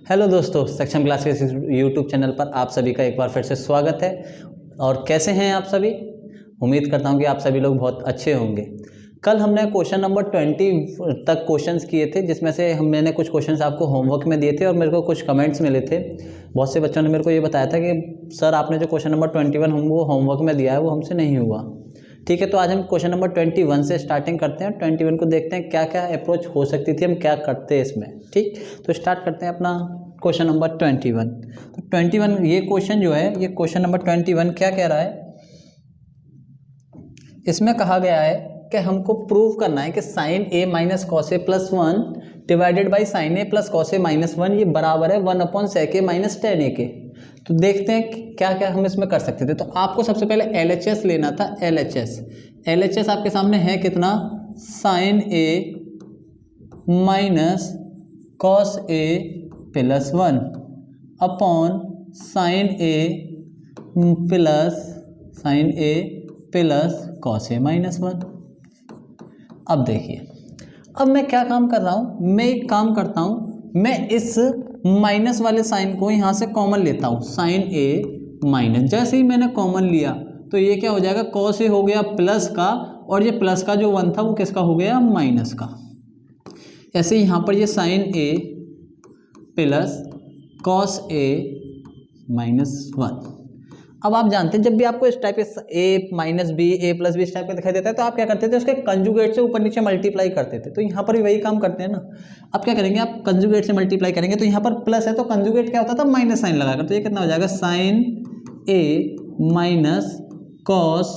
Hello दोस्तों, सक्षम class के यूट्यूब चैनल पर आप सभी का एक बार फिर से स्वागत है। और कैसे हैं आप सभी? उम्मीद करता हूं कि आप सभी लोग बहुत अच्छे होंगे। कल हमने क्वेश्चन नंबर 20 तक क्वेश्चंस किए थे, जिसमें से मैंने कुछ क्वेश्चंस आपको होमवर्क में दिए थे और मेरे को कुछ कमेंट्स मिले थे। बहुत से बच्चों ने मेरे को ये बताया था कि सर आपने जो क्वेश्चन नंबर 21 वो होमवर्क में दिया है वो हमसे नहीं हुआ। ठीक है, तो आज हम क्वेश्चन नंबर 21 से स्टार्टिंग करते हैं। 21 को देखते हैं क्या क्या अप्रोच हो सकती थी, हम क्या करते हैं इसमें। ठीक, तो स्टार्ट करते हैं अपना क्वेश्चन नंबर 21। तो 21 ये क्वेश्चन जो है, ये क्वेश्चन नंबर 21 क्या कह रहा है? इसमें कहा गया है कि हमको प्रूव करना है कि sine A minus cos A plus 1 divided by sine A plus cos A minus 1 ये बराबर है 1/sec ए माइनस tan ए के। तो देखते हैं कि क्या क्या हम इसमें कर सकते थे। तो आपको सबसे पहले LHS लेना था। LHS आपके सामने है कितना? Sine A minus cos A plus 1 upon sign A plus cos A minus 1। अब देखिए, अब मैं क्या काम कर रहा हूँ, मैं एक काम करता हूँ, मैं इस माइनस वाले साइन को यहाँ से कॉमन लेता हूँ। साइन ए माइनस, जैसे ही मैंने कॉमन लिया तो ये क्या हो जाएगा? कॉस ए हो गया प्लस का, और ये प्लस का जो 1 था वो किसका हो गया? माइनस का। ऐसे यहाँ पर ये sign A plus cos A minus 1। अब आप जानते हैं जब भी आपको इस टाइप के ए minus B A plus B इस टाइप का दिखाई देता है तो आप क्या करते थे? उसके कंजुगेट से ऊपर नीचे मल्टीप्लाई करते थे। तो यहाँ पर भी वही काम करते हैं ना। अब क्या करेंगे? आप कंजुगेट से मल्टीप्लाई करेंगे तो यहाँ पर प्लस है तो कंजुगेट क्या होता था? माइनस साइन लगाकर। तो ये कितना हो जाएगा? Sign A minus cos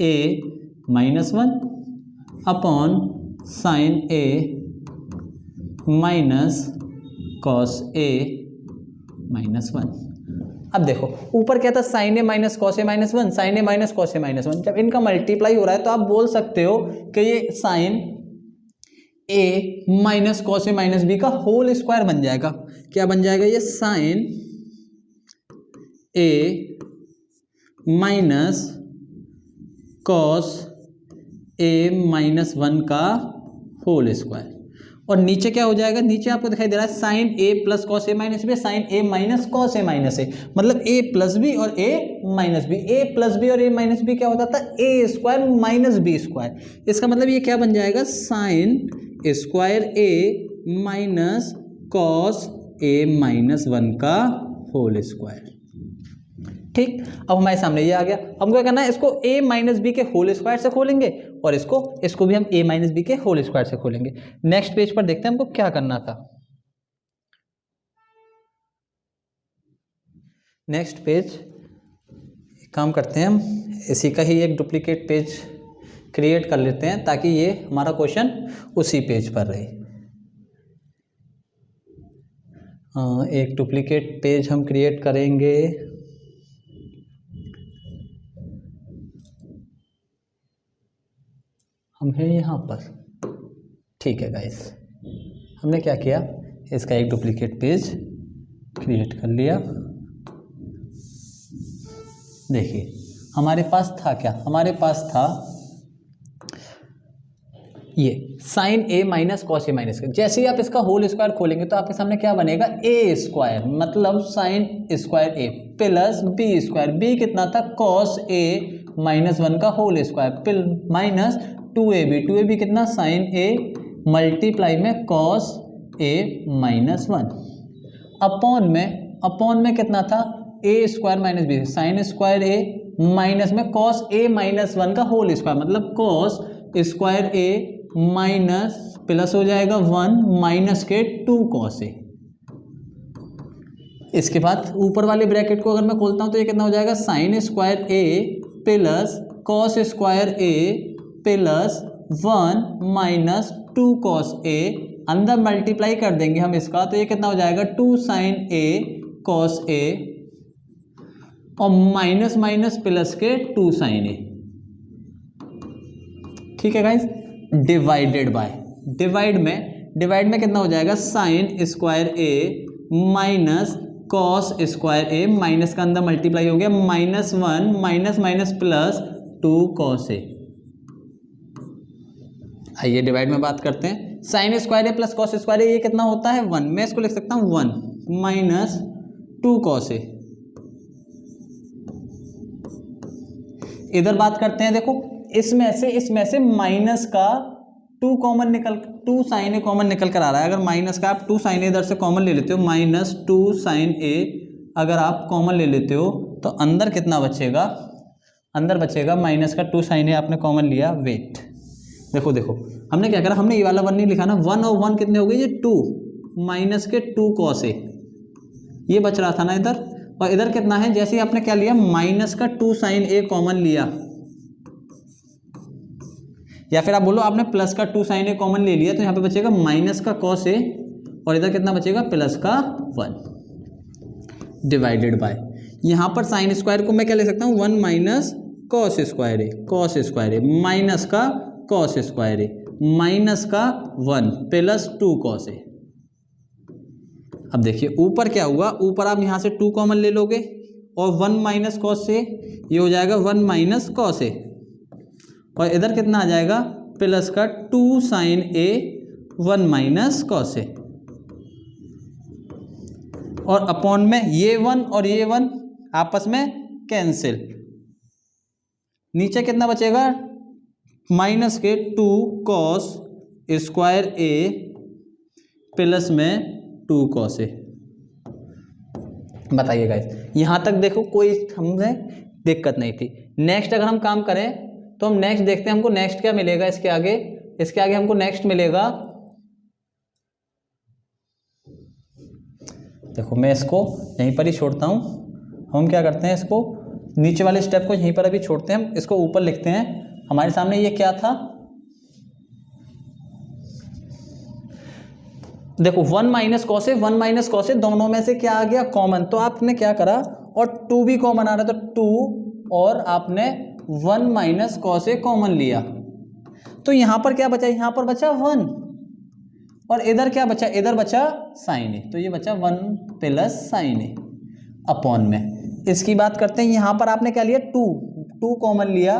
A minus 1 upon sign A minus cos A minus 1। अब देखो ऊपर क्या था? Sign A minus cos A minus 1, sign A minus cos A minus 1। जब इनका मल्टीप्लाई हो रहा है तो आप बोल सकते हो कि ये sign A minus cos A minus B का होल स्क्वायर बन जाएगा। क्या बन जाएगा? ये sign A minus cos A minus 1 का होल स्क्वायर। और नीचे क्या हो जाएगा? नीचे आपको दिखाई दे रहा है sine A plus cos A minus B, sign A minus cos A minus ए, मतलब ए प्लस बी और ए minus B. A plus B और ए माइनस बी क्या होता था? A square minus B square. इसका मतलब ये क्या बन जाएगा? Sine square A minus cos A minus 1 का होल स्क्वायर। ठीक, अब हमारे सामने ये आ गया। हमको क्या करना है? इसको a माइनस बी के होल स्क्वायर से खोलेंगे और इसको भी हम a माइनस बी के होल स्क्वायर से खोलेंगे। नेक्स्ट पेज पर देखते हैं हमको क्या करना था। नेक्स्ट पेज काम करते हैं हम, इसी का ही एक डुप्लीकेट पेज क्रिएट कर लेते हैं ताकि ये हमारा क्वेश्चन उसी पेज पर रहे। एक डुप्लीकेट पेज हम क्रिएट करेंगे। हम हैं यहाँ पर। ठीक है गाइस, हमने क्या किया? इसका एक डुप्लीकेट पेज क्रिएट कर लिया। देखिए हमारे पास था क्या? हमारे पास था ये sign A minus cos A minus. जैसे ही आप इसका होल स्क्वायर खोलेंगे तो आपके सामने क्या बनेगा? ए स्क्वायर, मतलब sign square A plus B square. B कितना था? कॉस ए माइनस 1 का होल स्क्वायर माइनस 2ab कितना? साइन ए मल्टीप्लाई में कॉस ए माइनस 1 अपॉन में कितना था? A square minus B, sine square A minus में कॉस ए माइनस 1 का होल स्क्वायर, मतलब cos square A minus plus हो जाएगा 1 माइनस के 2 कॉस ए। इसके बाद ऊपर वाले ब्रैकेट को अगर मैं खोलता हूं तो ये कितना हो जाएगा? Sine square A plus cos square A plus 1 minus 2 cos ए। अंदर मल्टीप्लाई कर देंगे हम इसका तो ये कितना हो जाएगा? 2 साइन ए कॉस ए और माइनस माइनस प्लस के 2 साइन ए। ठीक है गाइस, डिवाइड में कितना हो जाएगा? Sine square A minus cos square A, minus का अंदर मल्टीप्लाई हो गया, minus 1 minus minus plus 2 cos A. आइए डिवाइड में बात करते हैं। Sine square A plus cos square A ये कितना होता है? 1। मैं इसको लिख सकता हूँ 1 माइनस 2 कॉस ए। इधर बात करते हैं, देखो इसमें से माइनस का 2 कॉमन निकल 2 साइन ए कॉमन निकल कर आ रहा है। अगर माइनस का आप 2 साइन ए इधर से कॉमन ले लेते हो, माइनस 2 साइन ए अगर आप कॉमन ले लेते हो तो अंदर कितना बचेगा, अंदर बचेगा माइनस का 2 साइन ए आपने कॉमन लिया। वेट देखो देखो हमने क्या करा, हमने ये वाला 1 नहीं लिखा ना, 1 और 1 कितने हो गए, ये 2 माइनस के 2 कॉस ए, ये बच रहा था ना इधर। और इधर कितना है, जैसे ही आपने क्या लिया, माइनस का 2 साइन ए कॉमन लिया, या फिर आप बोलो आपने प्लस का 2 साइन ए कॉमन ले लिया, तो यहाँ पे बचेगा माइनस का कॉस ए और इधर कितना बचेगा, प्लस का 1 डिवाइडेड बाय, यहाँ पर साइन स्क्वायर को मैं क्या ले सकता हूँ, 1 minus cos square A, cos square A minus का कॉस स्क्वायर ए माइनस का 1 प्लस 2 कॉस ए। अब देखिए ऊपर क्या हुआ, ऊपर आप यहाँ से 2 कॉमन ले लोगे और 1 माइनस कॉस से ये हो जाएगा 1 माइनस कॉस ए, और इधर कितना आ जाएगा, प्लस का 2 साइन ए 1 माइनस कॉस ए, और अपॉन में ये 1 और ये 1 आपस में कैंसिल, नीचे कितना बचेगा, माइनस के 2 कॉस स्क्वायर ए प्लस में 2 कॉस ए। बताइए गाइस, यहाँ तक देखो कोई हमें दिक्कत नहीं थी। नेक्स्ट अगर हम काम करें तो हम नेक्स्ट देखते हैं, हमको नेक्स्ट क्या मिलेगा, इसके आगे हमको नेक्स्ट मिलेगा, देखो मैं इसको यहीं पर ही छोड़ता हूँ। हम क्या करते हैं, इसको नीचे वाले स्टेप को यहीं पर अभी छोड़ते हैं, इसको ऊपर लिखते हैं। हमारे सामने ये क्या था, देखो 1 माइनस कॉस ए 1 माइनस कॉस ए, दोनों में से क्या आ गया, कॉमन। तो आपने क्या करा, और 2 भी कॉमन आ रहा था, तो 2 और आपने 1 माइनस कॉस ए कॉमन लिया, तो यहां पर क्या बचा, यहां पर बचा 1, और इधर क्या बचा, इधर बचा साइन ए, तो ये बचा 1 प्लस साइन ए अपॉन में। इसकी बात करते हैं, यहां पर आपने क्या लिया, 2 कॉमन लिया,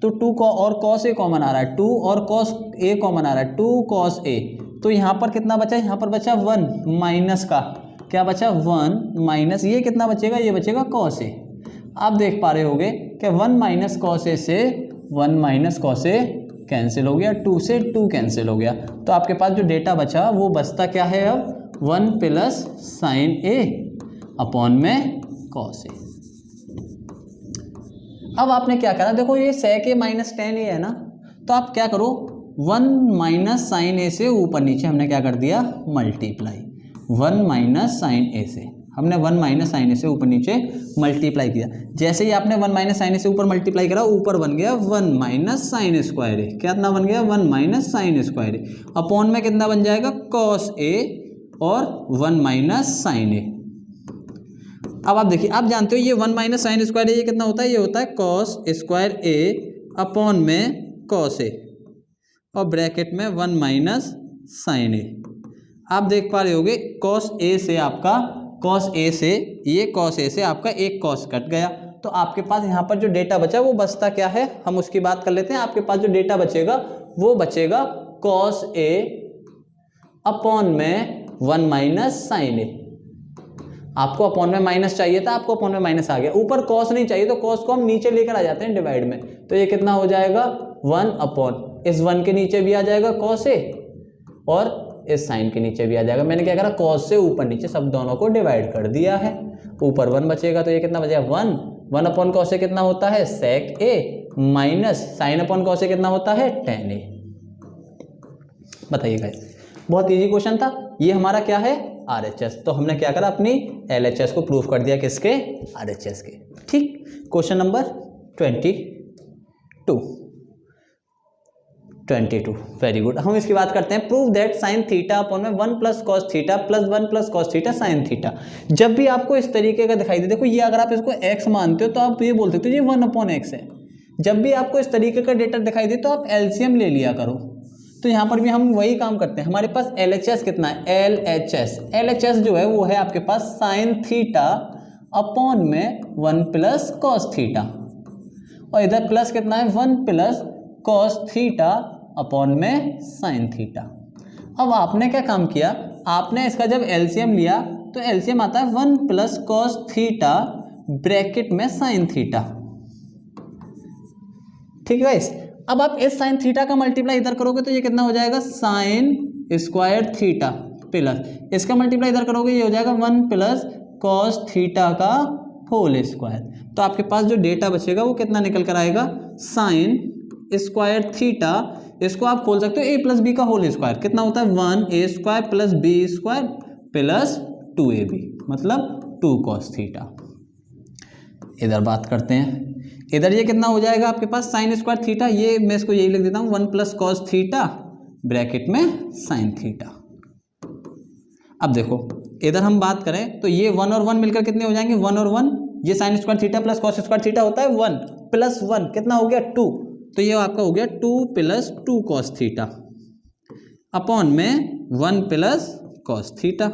तो 2 और कॉस ए कॉमन आ रहा है, 2 और कॉस ए कॉमन आ रहा है, 2 कॉस ए, तो यहाँ पर कितना बचा, यहाँ पर बचा 1 माइनस का क्या बचा, 1 माइनस ये कितना बचेगा, ये बचेगा कॉस ए। आप देख पा रहे होगे कि 1 माइनस कॉस ए से 1 माइनस कॉस ए कैंसिल हो गया, 2 से 2 कैंसिल हो गया, तो आपके पास जो डेटा बचा वो बचता क्या है, अब 1 प्लस साइन ए अपॉन में कॉस ए। अब आपने क्या करा, देखो ये sec a माइनस टेन ए है ना, तो आप क्या करो, 1 माइनस साइन ए से ऊपर नीचे हमने क्या कर दिया, मल्टीप्लाई, 1 माइनस साइन ए से हमने 1 माइनस साइन ए से ऊपर नीचे मल्टीप्लाई किया। जैसे ही आपने 1 माइनस साइन ए से ऊपर मल्टीप्लाई करा, ऊपर बन गया 1 माइनस साइन स्क्वायर ए, कितना बन गया, 1 माइनस साइन स्क्वायर ए, अपॉन में कितना बन जाएगा, कॉस ए और 1 माइनस साइन ए। अब आप देखिए, आप जानते हो ये 1 माइनस साइन स्क्वायर ए ये कितना होता है, ये होता है कॉस स्क्वायर ए अपॉन में कॉस ए, और ब्रैकेट में 1 माइनस साइन ए। आप देख पा रहे होगे कॉस ए से आपका ये कॉस ए से आपका एक कॉस कट गया, तो आपके पास यहाँ पर जो डेटा बचा वो बचता क्या है, हम उसकी बात कर लेते हैं। आपके पास जो डेटा बचेगा वो बचेगा कॉस ए अपॉन में 1 माइनस साइन ए। आपको अपॉन में माइनस चाहिए था, आपको अपॉन में माइनस आ गया, ऊपर कॉस नहीं चाहिए, तो कॉस को हम नीचे लेकर आ जाते हैं डिवाइड में, तो ये कितना हो जाएगा, 1 अपॉन इस 1 के नीचे भी आ जाएगा कॉस ए और इस साइन के नीचे भी आ जाएगा। मैंने क्या करा, कॉस से ऊपर नीचे सब दोनों को डिवाइड कर दिया है, ऊपर 1 बचेगा, तो ये कितना बचेगा, 1 अपॉन कॉस ए कितना होता है, सेक ए माइनस साइन अपॉन कॉस ए कितना होता है, टेन ए। बताइए गाइस, बहुत इजी क्वेश्चन था। ये हमारा क्या है, RHS, तो हमने क्या करा, अपनी LHS को प्रूफ कर दिया, किसके, RHS के। ठीक, क्वेश्चन नंबर 22 वेरी गुड। हम इसकी बात करते हैं, prove that sine theta upon में 1 plus cos theta plus 1 plus cos theta sine theta. जब भी आपको इस तरीके का दिखाई दे, देखो ये अगर आप इसको x मानते हो तो आप ये बोल सकते हो ये 1 अपॉन x है। जब भी आपको इस तरीके का डेटा दिखाई दे तो आप LCM ले लिया करो। तो यहाँ पर भी हम वही काम करते हैं। हमारे पास LHS कितना है, LHS जो है वो है आपके पास साइन थीटा अपॉन में 1 प्लस कॉस थीटा, और इधर प्लस कितना है, 1 प्लस कॉस थीटा अपॉन में साइन थीटा। अब आपने क्या काम किया, आपने इसका जब LCM लिया तो एलसीएम आता है 1 प्लस कॉस थीटा ब्रैकेट में साइन थीटा। ठीक है गाइस, अब आप इस साइन थीटा का मल्टीप्लाई इधर करोगे तो ये कितना हो जाएगा, साइन स्क्वायर थीटा प्लस इसका मल्टीप्लाई इधर करोगे ये हो जाएगा 1 प्लस कॉस थीटा का होल स्क्वायर। तो आपके पास जो डेटा बचेगा वो कितना निकल कर आएगा, साइन स्क्वायर थीटा, इसको आप खोल सकते हो ए प्लस बी का होल स्क्वायर, कितना होता है 1a square plus B square plus 2ab, मतलब 2 कॉस थीटा। इधर बात करते हैं, इधर ये कितना हो जाएगा आपके पास साइन स्क्वायर थीटा, ये मैं इसको यही लिख देता हूँ 1 प्लस कॉस थीटा ब्रैकेट में साइन थीटा। अब देखो इधर हम बात करें तो ये 1 और 1 मिलकर कितने हो जाएंगे, 1 और 1, ये sign square theta plus cos square theta होता है 1 प्लस 1 कितना हो गया 2, तो ये आपका हो गया 2 प्लस 2 कॉस थीटा अपॉन में 1 plus cos theta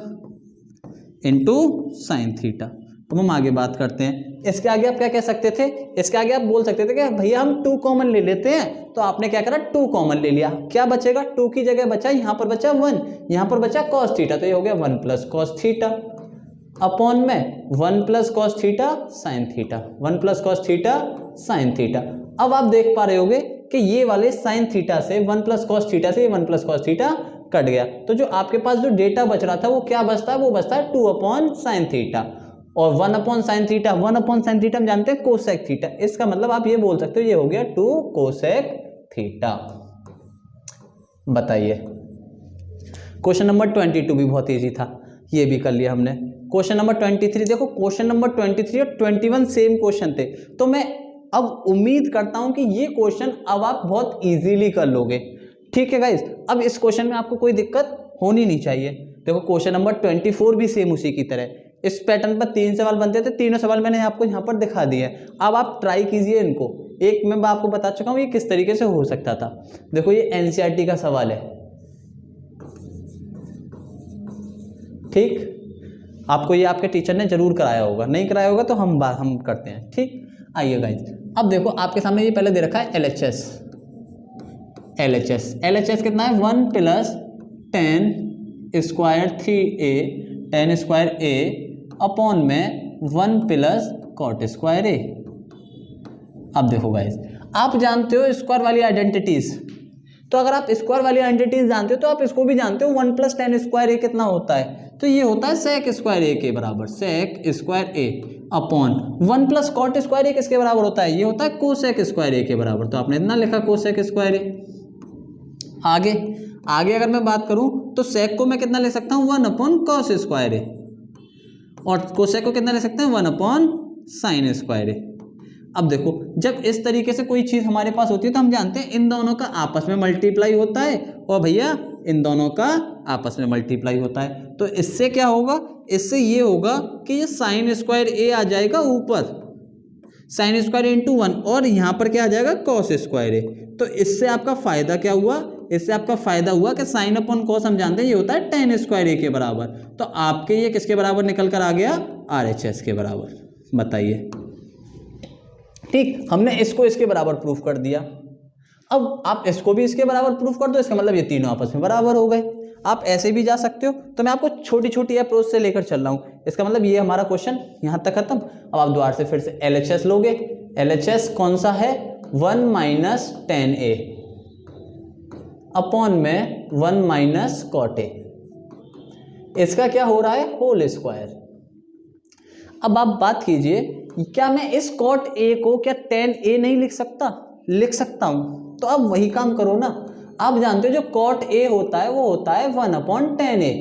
into sine theta. तो हम आगे बात करते हैं, इसके आगे आप क्या कह सकते थे, इसके आगे आप बोल सकते थे कि भैया हम 2 कॉमन ले लेते हैं, तो आपने क्या करा 2 कॉमन ले लिया, क्या बचेगा 2 की जगह बचा, यहाँ पर बचा 1, यहाँ पर बचा कॉस थीटा, तो ये हो गया 1 प्लस कॉस थीटा अपॉन में 1 plus cos theta sine theta, 1 plus cos theta sine theta. अब आप देख पा रहे होगे कि ये वाले साइन थीटा से 1 प्लस कॉस थीटा से 1 प्लस कॉस थीटा कट गया, तो जो आपके पास जो डेटा बच रहा था वो क्या बचता है, वो बचता है 2 अपॉन साइन थीटा, और 1 upon sine theta, 1 upon sine theta हम जानते हैं कोसेक थीटा, इसका मतलब आप ये बोल सकते हो ये हो गया 2 कोसेक थीटा। बताइए, क्वेश्चन नंबर 22 भी बहुत इजी था, ये भी कर लिया हमने। क्वेश्चन नंबर 23 देखो, क्वेश्चन नंबर 23 और 21 सेम क्वेश्चन थे, तो मैं अब उम्मीद करता हूं कि ये क्वेश्चन अब आप बहुत इजीली कर लोगे। ठीक है गाइज, अब इस क्वेश्चन में आपको कोई दिक्कत होनी नहीं चाहिए। देखो क्वेश्चन नंबर 24 भी सेम उसी की तरह, इस पैटर्न पर 3 सवाल बनते थे, तीनों सवाल मैंने आपको यहाँ पर दिखा दिए। अब आप ट्राई कीजिए इनको, एक मैं आपको बता चुका हूँ ये किस तरीके से हो सकता था। देखो ये एनसीईआरटी का सवाल है, ठीक, आपको ये आपके टीचर ने जरूर कराया होगा, नहीं कराया होगा तो हम करते हैं। ठीक, आइए गाइज, अब देखो आपके सामने ये पहले दे रखा है LHS कितना है 1 plus 10 square 3a 10 square a upon में 1 प्लस कॉट स्क्वायर a। अब देखो गाइज, आप जानते हो स्क्वायर वाली आइडेंटिटीज, तो अगर आप स्क्वायर वाली आइडेंटिटीज जानते हो तो आप इसको भी जानते हो 1 प्लस 10 स्क्वायर a कितना होता है, तो ये होता है सेक स्क्वायर a के बराबर, sec square a upon 1 plus cot square a किसके बराबर होता है, ये होता है कोसेक स्क्वायर a के बराबर, तो आपने इतना लिखा कोसेक स्क्वायर a। आगे अगर मैं बात करूं तो सेक को मैं कितना ले सकता हूं 1 अपॉन कॉस स्क्वायर a, और कोसेक को कितना ले सकते हैं 1 अपॉन साइन स्क्वायर a। अब देखो जब इस तरीके से कोई चीज़ हमारे पास होती है तो हम जानते हैं इन दोनों का आपस में मल्टीप्लाई होता है, और भैया इन दोनों का आपस में मल्टीप्लाई होता है, तो इससे क्या होगा, इससे ये होगा कि ये साइन स्क्वायर a आ जाएगा ऊपर, साइन स्क्वायर इंटू 1, और यहाँ पर क्या आ जाएगा कॉस स्क्वायर a। तो इससे आपका फायदा क्या हुआ, इससे आपका फायदा हुआ कि साइन अपॉन कॉस हम जानते हैं ये होता है 10 स्क्वायर a के बराबर, तो आपके ये किसके बराबर निकल कर आ गया, RHS के बराबर। बताइए, ठीक, हमने इसको इसके बराबर प्रूफ कर दिया। अब आप इसको भी इसके बराबर प्रूफ कर दो, इसका मतलब ये तीनों आपस में बराबर हो गए। आप ऐसे भी जा सकते हो, तो मैं आपको छोटी छोटी अप्रोच से लेकर चल रहा हूँ। इसका मतलब ये हमारा क्वेश्चन यहाँ तक खत्म। अब आप दोबारा से फिर से LHS लोगे, LHS कौन सा है 1 माइनस 10a अपॉन में 1 माइनस कॉट a, इसका क्या हो रहा है होल स्क्वायर। अब आप बात कीजिए, क्या मैं इस कॉट a को क्या 10a नहीं लिख सकता, लिख सकता हूं, तो अब वही काम करो ना। आप जानते हो जो कॉट a होता है वो होता है 1 अपॉन 10a,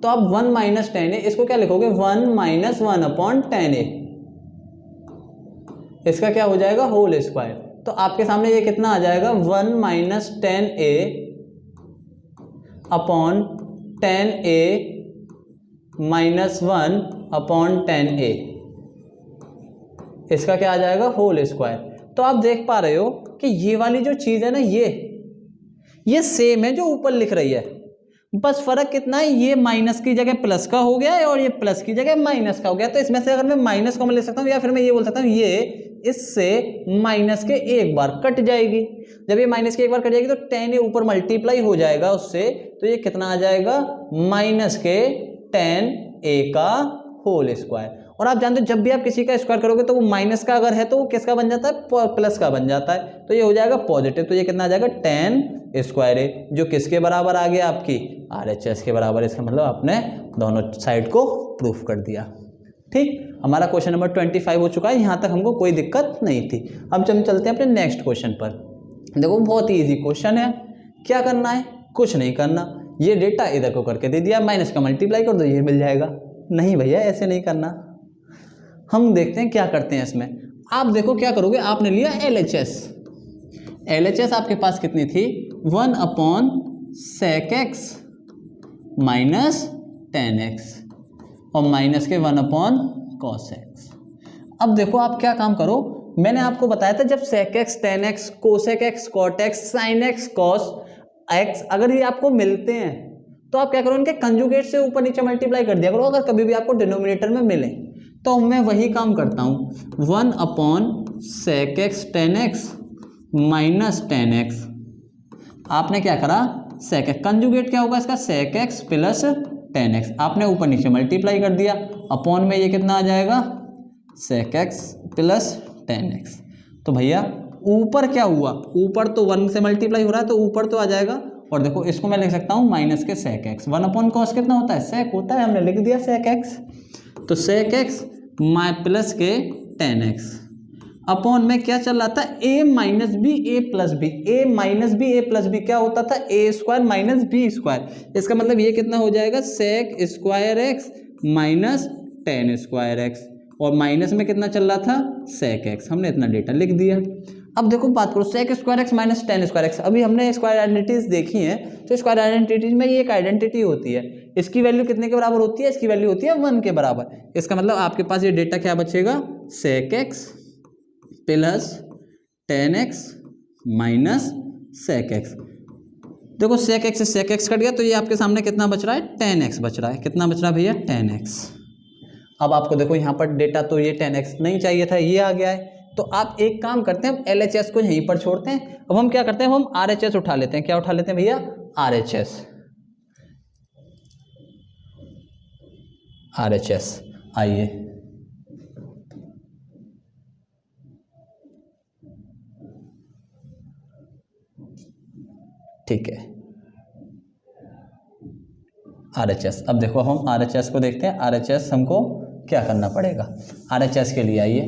तो आप 1 माइनस 10a इसको क्या लिखोगे 1 माइनस 1 अपॉन 10a, इसका क्या हो जाएगा होल स्क्वायर। तो आपके सामने ये कितना आ जाएगा 1 minus 10a upon 10a minus 1 upon 10a, इसका क्या आ जाएगा होल स्क्वायर। तो आप देख पा रहे हो कि ये वाली जो चीज़ है ना ये सेम है जो ऊपर लिख रही है, बस फर्क कितना है, ये माइनस की जगह प्लस का हो गया है और ये प्लस की जगह माइनस का हो गया। तो इसमें से अगर मैं माइनस कॉमन ले सकता हूँ, या फिर मैं ये बोल सकता हूँ ये इससे माइनस के एक बार कट जाएगी। जब ये माइनस के एक बार कट जाएगी तो 10 ऊपर मल्टीप्लाई हो जाएगा उससे, तो ये कितना आ जाएगा माइनस के 10 a का होल स्क्वायर। और आप जानते हो जब भी आप किसी का स्क्वायर करोगे तो वो माइनस का अगर है तो वो किसका बन जाता है, प्लस का बन जाता है, तो ये हो जाएगा पॉजिटिव। तो ये कितना आ जाएगा 10 स्क्वायर ए, जो किसके बराबर आ गया आपकी RHS के बराबर। इसका मतलब आपने दोनों साइड को प्रूफ कर दिया। ठीक, हमारा क्वेश्चन नंबर 25 हो चुका है, यहाँ तक हमको कोई दिक्कत नहीं थी। अब हम चलते हैं अपने नेक्स्ट क्वेश्चन पर। देखो बहुत ही ईजी क्वेश्चन है, क्या करना है, कुछ नहीं करना, ये डेटा इधर को करके दे दिया, माइनस का मल्टीप्लाई कर दो, ये मिल जाएगा। नहीं भैया ऐसे नहीं करना, हम देखते हैं क्या करते हैं इसमें। आप देखो क्या करोगे, आपने लिया LHS आपके पास कितनी थी 1/sec x माइनस 10x और माइनस के 1/cos x। अब देखो आप क्या काम करो, मैंने आपको बताया था जब sec x, tan x, cosec x, cot x, sin x, cos x अगर ये आपको मिलते हैं तो आप क्या करो, इनके कंजुगेट से ऊपर नीचे मल्टीप्लाई कर दिया करो, अगर कभी भी आपको डिनोमिनेटर में मिले। तो मैं वही काम करता हूँ, 1/sec x tan x minus 10x। आपने क्या करा, sec x कंजुगेट क्या होगा इसका, sec x प्लस 10x, आपने ऊपर नीचे मल्टीप्लाई कर दिया, अपॉन में ये कितना आ जाएगा sec x प्लस 10x। तो भैया ऊपर क्या हुआ, ऊपर तो 1 से मल्टीप्लाई हो रहा है तो ऊपर तो आ जाएगा। और देखो इसको मैं लिख सकता हूँ माइनस के sec x, 1/cos कितना होता है, sec होता है, हमने लिख दिया sec x। तो sec x प्लस के 10x अपॉन में क्या चल रहा था, a minus B A plus B, a minus B A plus B क्या होता था, a square minus B square. इसका मतलब ये कितना हो जाएगा sec square x minus 10 square x, और माइनस में कितना चल रहा था sec x। हमने इतना डेटा लिख दिया। अब देखो बात करो sec square x minus 10 square x, अभी हमने स्क्वायर आइडेंटिटीज देखी हैं, तो स्क्वायर आइडेंटिटीज में ये एक आइडेंटिटी होती है, इसकी वैल्यू कितने के बराबर होती है, इसकी वैल्यू होती है 1 के बराबर। इसका मतलब आपके पास ये डेटा क्या बचेगा, sec x plus 10x minus sec x। देखो sec x से sec x कट गया तो ये आपके सामने कितना बच रहा है, 10x बच रहा है। कितना बच रहा है भैया, 10x। अब आपको देखो यहाँ पर डेटा तो ये 10x नहीं चाहिए था, ये आ गया है। तो आप एक काम करते हैं, हम LHS को यहीं पर छोड़ते हैं। अब हम क्या करते हैं, हम RHS उठा लेते हैं। क्या उठा लेते हैं भैया, RHS। आइए ठीक है, RHS। अब देखो हम RHS को देखते हैं, RHS हमको क्या करना पड़ेगा। RHS के लिए आइए,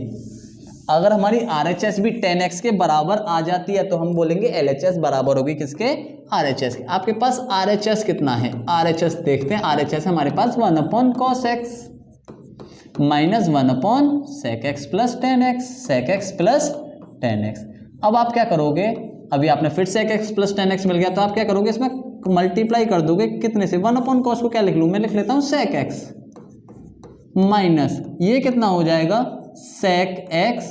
अगर हमारी RHS भी 10x के बराबर आ जाती है तो हम बोलेंगे LHS बराबर होगी किसके, RHS के। आपके पास RHS कितना है, RHS देखते हैं। RHS हमारे पास 1/cos x minus 1/sec x plus 10x, sec x plus 10x। अब आप क्या करोगे, अभी आपने फिर sec x प्लस 10x मिल गया तो आप क्या करोगे, इसमें मल्टीप्लाई कर दोगे कितने से, 1/cos को क्या लिख लूँ मैं, लिख लेता हूँ sec x माइनस ये कितना हो जाएगा sec x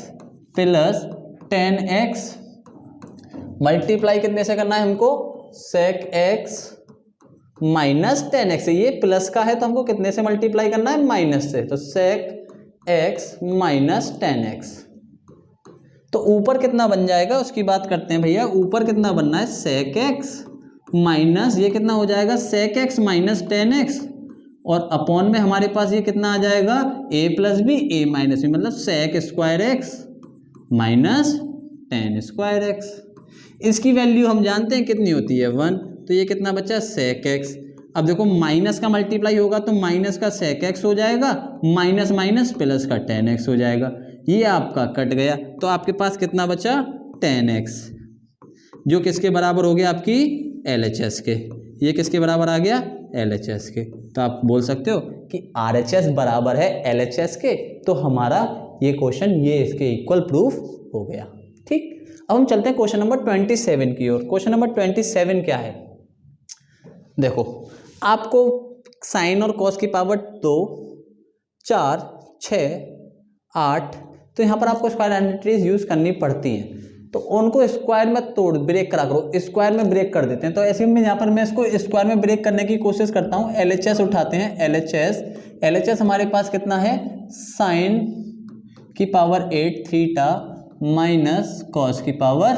plus 10x, multiply कितने से करना है हमको, sec x माइनस 10x। ये प्लस का है तो हमको कितने से मल्टीप्लाई करना है, माइनस से, तो sec x माइनस 10x। तो ऊपर कितना बन जाएगा उसकी बात करते हैं भैया, ऊपर कितना बनना है sec x माइनस ये कितना हो जाएगा sec x माइनस 10x, और अपॉन में हमारे पास ये कितना आ जाएगा a plus B a minus B, मतलब sec square x minus 10 square x। इसकी वैल्यू हम जानते हैं कितनी होती है 1, तो ये कितना बचा sec x। अब देखो माइनस का मल्टीप्लाई होगा तो माइनस का sec x हो जाएगा, माइनस माइनस प्लस का 10x हो जाएगा, ये आपका कट गया। तो आपके पास कितना बचा 10x, जो किसके बराबर हो गया आपकी LHS के। ये किसके बराबर आ गया, LHS के। तो आप बोल सकते हो कि RHS बराबर है LHS के, तो हमारा ये क्वेश्चन ये इसके इक्वल प्रूफ हो गया। ठीक, अब हम चलते हैं क्वेश्चन नंबर 27 की ओर। क्वेश्चन नंबर 27 क्या है, देखो आपको साइन और कॉस की पावर 2, 4, 6, 8, तो यहाँ पर आपको स्क्वायर आइडेंटिटीज यूज करनी पड़ती हैं, तो उनको स्क्वायर में तोड़ ब्रेक करा करो, स्क्वायर में ब्रेक कर देते हैं। तो ऐसे में यहाँ पर मैं इसको स्क्वायर में ब्रेक करने की कोशिश करता हूँ। LHS उठाते हैं, LHS हमारे पास कितना है, साइन की पावर 8 थीटा माइनस कॉस की पावर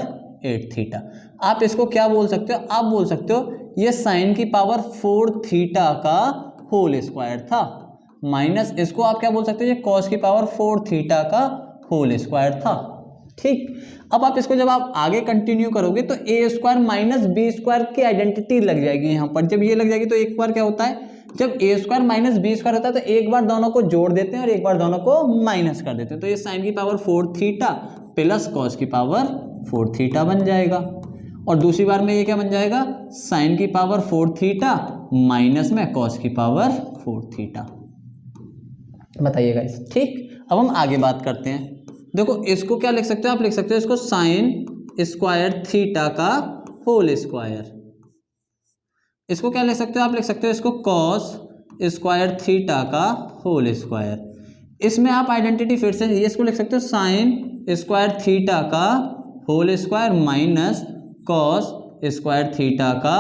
8 थीटा। आप इसको क्या बोल सकते हो, आप बोल सकते हो ये साइन की पावर 4 थीटा का होल स्क्वायर था, माइनस इसको आप क्या बोल सकते हो, ये कॉस की पावर 4 थीटा का होल स्क्वायर था। ठीक, अब आप इसको जब आप आगे कंटिन्यू करोगे तो A square minus B square की आइडेंटिटी लग जाएगी यहाँ पर। जब ये लग जाएगी तो एक बार क्या होता है, जब ए स्क्वायर माइनस बी स्क्वायर होता है तो एक बार दोनों को जोड़ देते हैं और एक बार दोनों को माइनस कर देते हैं। तो ये साइन की पावर 4 थीटा प्लस कॉस की पावर 4 थीटा बन जाएगा। और दूसरी बार में ये क्या बन जाएगा, साइन की पावर 4 थीटा माइनस में कॉस की पावर 4 थीटा। बताइएगा इस। ठीक, अब हम आगे बात करते हैं। देखो इसको क्या लिख सकते हो, आप लिख सकते हो इसको साइन स्क्वायर थीटा का होल स्क्वायर। इसको क्या लिख सकते हो, आप लिख सकते हो इसको कॉस स्क्वायर थीटा का होल स्क्वायर। इसमें आप आइडेंटिटी फिर से इसको लिख सकते हो साइन स्क्वायर थीटा का whole square minus cos square theta का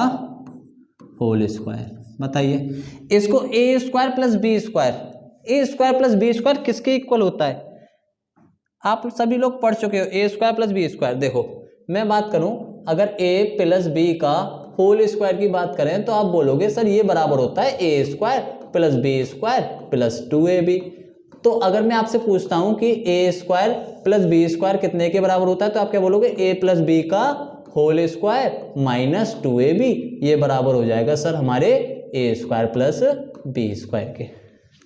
होल स्क्वायर। बताइए इसको A square plus B square, A square plus B square किसके इक्वल होता है, आप सभी लोग पढ़ चुके हो। A square plus B square, देखो मैं बात करूं अगर ए प्लस बी का होल स्क्वायर की बात करें तो आप बोलोगे सर ये बराबर होता है A square plus B square plus 2ab। तो अगर मैं आपसे पूछता हूं कि A square plus B square कितने के बराबर होता है तो आप क्या बोलोगे, ए प्लस बी का होल स्क्वायर माइनस 2ab, ये बराबर हो जाएगा सर हमारे A square plus B square के।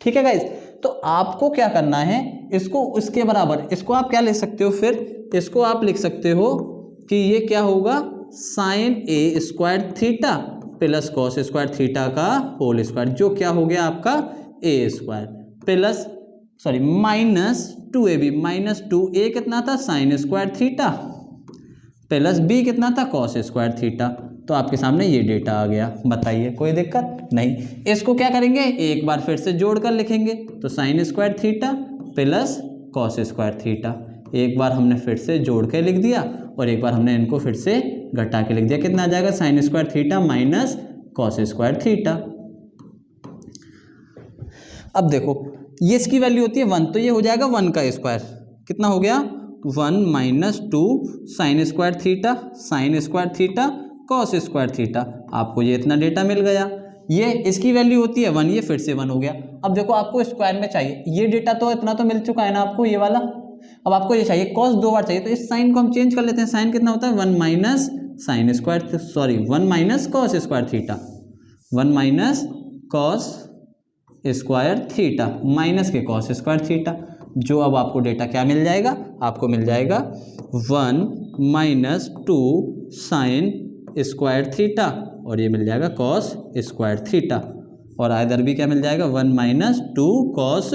ठीक है गाइज, तो आपको क्या करना है, इसको उसके बराबर, इसको आप क्या लिख सकते हो, फिर इसको आप लिख सकते हो कि ये क्या होगा, sine A square theta plus cos square theta का होल स्क्वायर, जो क्या हो गया आपका A square plus minus 2ab, minus 2a कितना था sine square theta plus b कितना था कॉस स्क्वायर थीटा। तो आपके सामने ये डेटा आ गया। बताइए कोई दिक्कत नहीं। इसको क्या करेंगे, एक बार फिर से जोड़कर लिखेंगे, तो sign square theta plus cos square theta, एक बार हमने फिर से जोड़ के लिख दिया और एक बार हमने इनको फिर से घटा के लिख दिया। कितना आ जाएगा, sine square theta minus cos square theta. अब देखो ये इसकी वैल्यू होती है 1, तो ये हो जाएगा 1 का स्क्वायर, कितना हो गया 1 minus 2 sine square theta cos square theta. आपको ये इतना डेटा मिल गया। ये इसकी वैल्यू होती है 1, ये फिर से 1 हो गया। अब देखो आपको स्क्वायर में चाहिए, ये डेटा तो इतना तो मिल चुका है ना आपको, ये वाला। अब आपको ये चाहिए कॉस 2 बार चाहिए, तो इस साइन को हम चेंज कर लेते हैं। साइन कितना होता है 1 minus sine square 1 minus cos square theta, 1 minus cos square theta minus के कॉस स्क्वायर थीटा। जो अब आपको डेटा क्या मिल जाएगा, आपको मिल जाएगा 1 माइनस 2 साइन स्क्वायर थीटा और ये मिल जाएगा कॉस स्क्वायर थीटा, और इधर भी क्या मिल जाएगा 1 माइनस 2 कॉस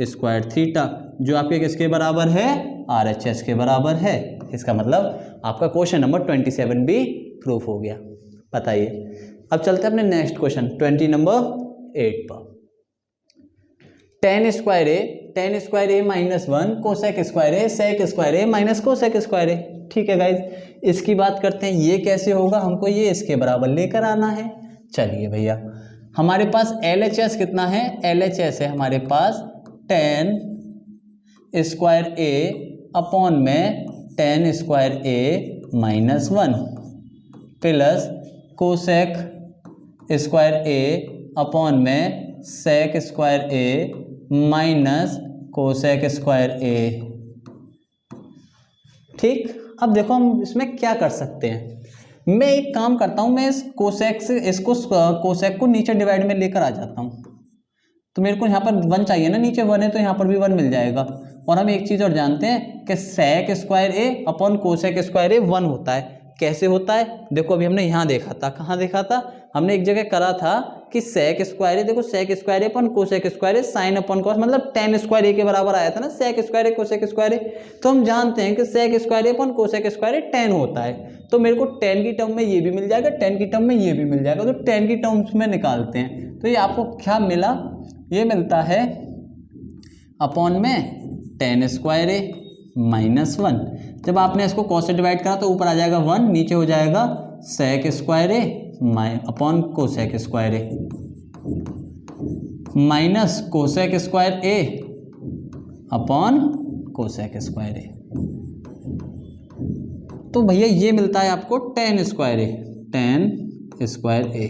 स्क्वायर थीटा, जो आपके किसके बराबर है, RHS के बराबर है। इसका मतलब आपका क्वेश्चन नंबर 27 भी प्रूफ हो गया। बताइए, अब चलते हैं अपने नेक्स्ट क्वेश्चन 20 नंबर 8 पर। Ten square A minus 1 cosec square A sec square A minus cosec square ए। ठीक है गाइज, इसकी बात करते हैं। ये कैसे होगा, हमको ये इसके बराबर लेकर आना है। चलिए भैया, हमारे पास LHS कितना है, LHS है हमारे पास टेन स्क्वायर ए अपॉन में ten square A minus 1 plus cosec square A upon में sec square A minus cosec square ए। ठीक, अब देखो हम इसमें क्या कर सकते हैं। मैं एक काम करता हूं, मैं इस कोसेक को नीचे डिवाइड में लेकर आ जाता हूं। तो मेरे को यहाँ पर 1 चाहिए ना, नीचे 1 है तो यहाँ पर भी 1 मिल जाएगा। और हम एक चीज़ और जानते हैं कि सेक स्क्वायर ए अपॉन कोसेक स्क्वायर ए 1 होता है। कैसे होता है, देखो अभी हमने यहाँ देखा था, कहाँ देखा था, हमने एक जगह करा था कि सेक स्क्वायर ए, देखो सेक स्क्वायर ए अपन कोसेक स्क्वायर ए साइन अपन कॉस, मतलब टेन स्क्वायर ए के बराबर आया था ना, सेक स्क्वायर ए कोसेक स्क्वायर ए। तो हम जानते हैं कि सेक स्क्वायर ए अपन कोसेक स्क्वायर ए 10 होता है। तो मेरे को 10 की टर्म में ये भी मिल जाएगा, 10 की टर्म में ये भी मिल जाएगा। तो 10 की टर्म्स में निकालते हैं, तो ये आपको क्या मिला, ये मिलता है अपॉन में टेन स्क्वायर ए माइनस 1। जब आपने इसको कॉस से डिवाइड करा तो ऊपर आ जाएगा 1, नीचे हो जाएगा sec square A upon cosec square A minus cosec square A upon cosec square ए। तो भैया ये मिलता है आपको टेन स्क्वायर ए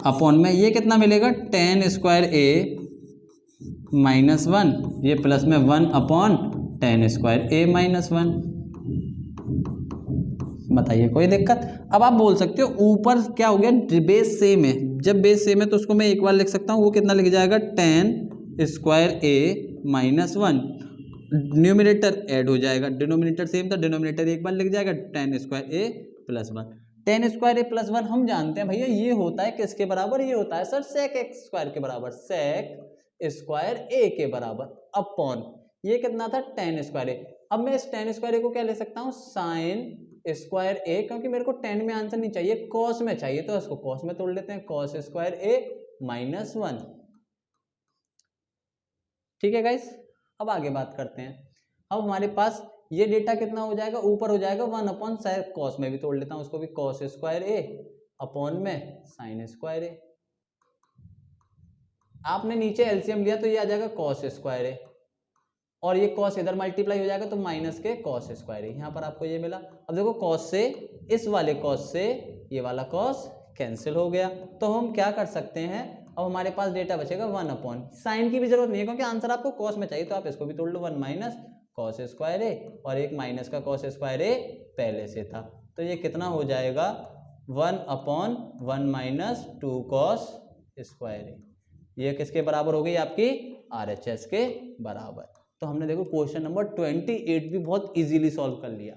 अपॉन में ये कितना मिलेगा, टेन स्क्वायर ए -1, ये प्लस में 1/tan² a - 1। बताइए कोई दिक्कत? अब आप बोल सकते हो ऊपर क्या हो गया, बेस सेम है, जब बेस सेम है तो उसको मैं एक बार लिख सकता हूँ, वो कितना लिख जाएगा tan² a - 1। न्यूमिनेटर ऐड हो जाएगा, डिनोमिनेटर सेम था, डिनोमिनेटर एक बार लिख जाएगा tan² a + 1। tan² a + 1 हम जानते हैं भैया ये होता है किसके बराबर, ये होता है सर sec² के बराबर, sec² a के बराबर अपॉन ये कितना था tan² a। अब मैं इस tan² a को क्या ले सकता हूँ, sin² a, क्योंकि मेरे को tan में आंसर नहीं चाहिए, cos में चाहिए, तो इसको cos में तोड़ लेते हैं, cos² a - 1। ठीक है गाइस, अब आगे बात करते हैं। अब हमारे पास ये डेटा कितना हो जाएगा, ऊपर हो जाएगा 1/sec, cos में भी तोड़ लेता हूँ उसको भी, cos² a अपॉन में sin² a। आपने नीचे एलसीएम लिया तो ये आ जाएगा cos² a, और ये cos इधर मल्टीप्लाई हो जाएगा तो माइनस के cos² a, यहाँ पर आपको ये मिला। अब देखो cos से इस वाले cos से ये वाला cos कैंसिल हो गया, तो हम क्या कर सकते हैं, अब हमारे पास डेटा बचेगा 1/, साइन की भी जरूरत नहीं है क्योंकि आंसर आपको cos में चाहिए, तो आप इसको भी तोड़ लो, 1 - cos² a, और एक माइनस का cos² a पहले से था, तो ये कितना हो जाएगा 1/1 - 2 cos²a। ये किसके बराबर हो गई, आपकी RHS के बराबर। तो हमने देखो क्वेश्चन नंबर 28 भी बहुत इजीली सॉल्व कर लिया।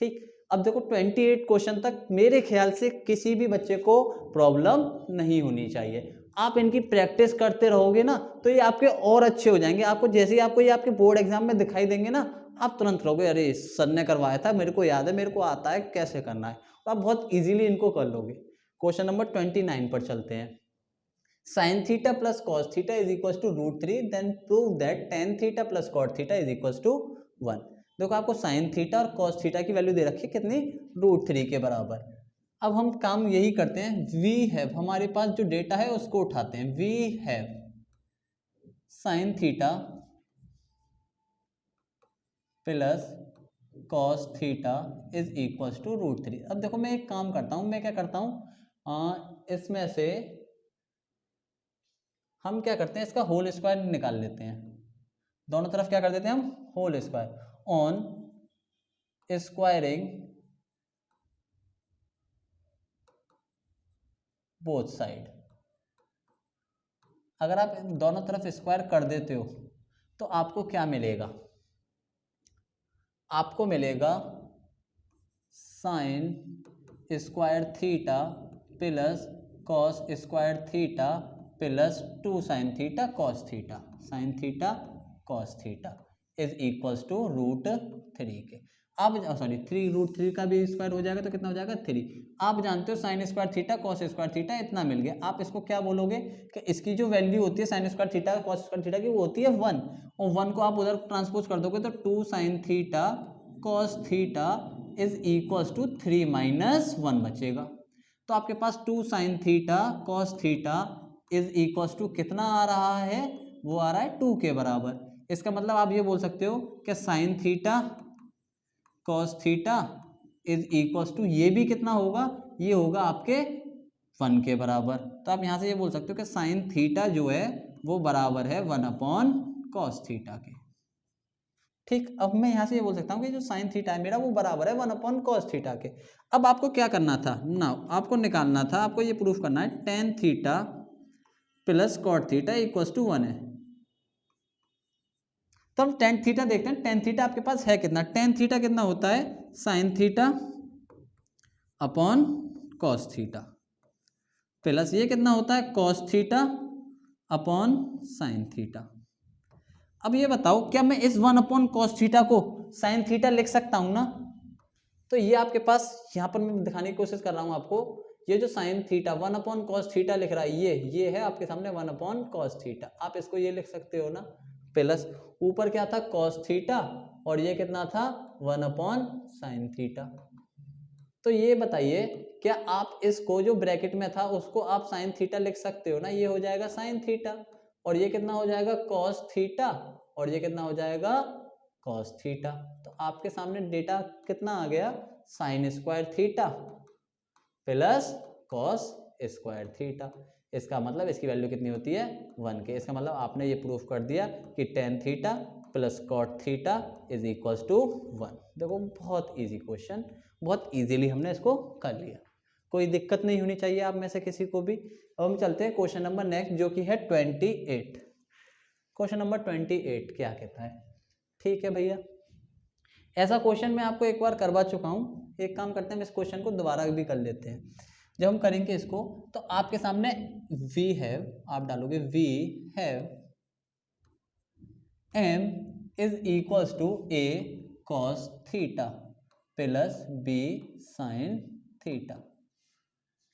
ठीक, अब देखो 28 क्वेश्चन तक मेरे ख्याल से किसी भी बच्चे को प्रॉब्लम नहीं होनी चाहिए। आप इनकी प्रैक्टिस करते रहोगे ना तो ये आपके और अच्छे हो जाएंगे। आपको जैसे ही आपको ये आपके बोर्ड एग्जाम में दिखाई देंगे ना, आप तुरंत रहोगे अरे सर ने करवाया था, मेरे को याद है, मेरे को आता है कैसे करना है, तो आप बहुत ईजिली इनको कर लोगे। क्वेश्चन नंबर 29 पर चलते हैं। sin theta plus cos theta is equals to √3, then prove that tan theta plus cot theta is equals to 1। देखो आपको sin थीटा और cos थीटा की वैल्यू दे रखी है कितनी, √3 के बराबर। अब हम काम यही करते हैं, वी हैव, हमारे पास जो डेटा है उसको उठाते हैं, we have sin theta plus cos theta is equals to √3। अब देखो मैं एक काम करता हूँ, मैं क्या करता हूँ, इसमें से हम क्या करते हैं, इसका होल स्क्वायर निकाल लेते हैं, दोनों तरफ क्या कर देते हैं हम, whole square. On squaring both side, अगर आप दोनों तरफ स्क्वायर कर देते हो तो आपको क्या मिलेगा, आपको मिलेगा sine square theta plus cos square theta plus 2 sine theta cos theta, sine theta cos theta is equals to √3 के। आप सॉरी 3 √3 का भी स्क्वायर हो जाएगा तो कितना हो जाएगा 3। आप जानते हो sine square theta cos square theta इतना मिल गया। आप इसको क्या बोलोगे कि इसकी जो वैल्यू होती है sign square theta cos square theta की, वो होती है 1, और 1 को आप उधर ट्रांसपोज कर दोगे तो 2 sine theta cos theta is equals to 3 - 1 बचेगा। तो आपके पास 2 sine theta cos theta is equals to कितना आ रहा है, वो आ रहा है 2 के बराबर। इसका मतलब आप ये बोल सकते हो कि sine theta cos theta is equals to ये भी कितना होगा, ये होगा आपके 1 के बराबर। तो आप यहाँ से ये बोल सकते हो कि साइन थीटा जो है वो बराबर है 1/cos थीटा के। ठीक, अब मैं यहाँ से ये बोल सकता हूँ कि जो साइन थीटा है मेरा वो बराबर है 1/cos थीटा के। अब आपको क्या करना था ना, आपको निकालना था, आपको ये प्रूफ करना है tan theta plus cot theta equals to 1 है। तो हम tan थीटा देखते हैं, tan थीटा आपके पास है कितना, tan थीटा कितना होता है sine theta upon cos theta plus ये कितना होता है cos theta upon sine theta. अब ये बताओ क्या मैं इस 1/cos थीटा को साइन थीटा लिख सकता हूं ना, तो ये आपके पास यहाँ पर मैं दिखाने की कोशिश कर रहा हूं आपको, ये जो साइन थीटा 1/cos थीटा लिख रहा है ये है आपके सामने 1/cos थीटा, आप इसको ये लिख सकते हो ना, प्लस ऊपर क्या था cos थीटा और ये कितना था 1/sin थीटा। तो ये बताइए क्या आप इसको जो ब्रैकेट में था उसको आप साइन थीटा लिख सकते हो ना, ये हो जाएगा साइन थीटा और ये कितना हो जाएगा cos थीटा और ये कितना हो जाएगा cos थीटा। तो आपके सामने डेटा कितना आ गया sign square theta plus cos square theta. इसका मतलब इसकी वैल्यू कितनी होती है 1 के। इसका मतलब आपने ये प्रूफ कर दिया कि tan theta plus cot theta is equals to 1। देखो बहुत इजी क्वेश्चन, बहुत इजीली हमने इसको कर लिया, कोई दिक्कत नहीं होनी चाहिए आप में से किसी को भी। अब हम चलते हैं क्वेश्चन नंबर नेक्स्ट जो कि है 28। क्वेश्चन नंबर 28 क्या कहता है? ठीक है भैया, ऐसा क्वेश्चन मैं आपको एक बार करवा चुका हूँ। एक काम करते हैं, हम इस क्वेश्चन को दोबारा भी कर लेते हैं। जब हम करेंगे इसको तो आपके सामने वी हैव, आप डालोगे we have M is equals to A cos theta plus B sine theta.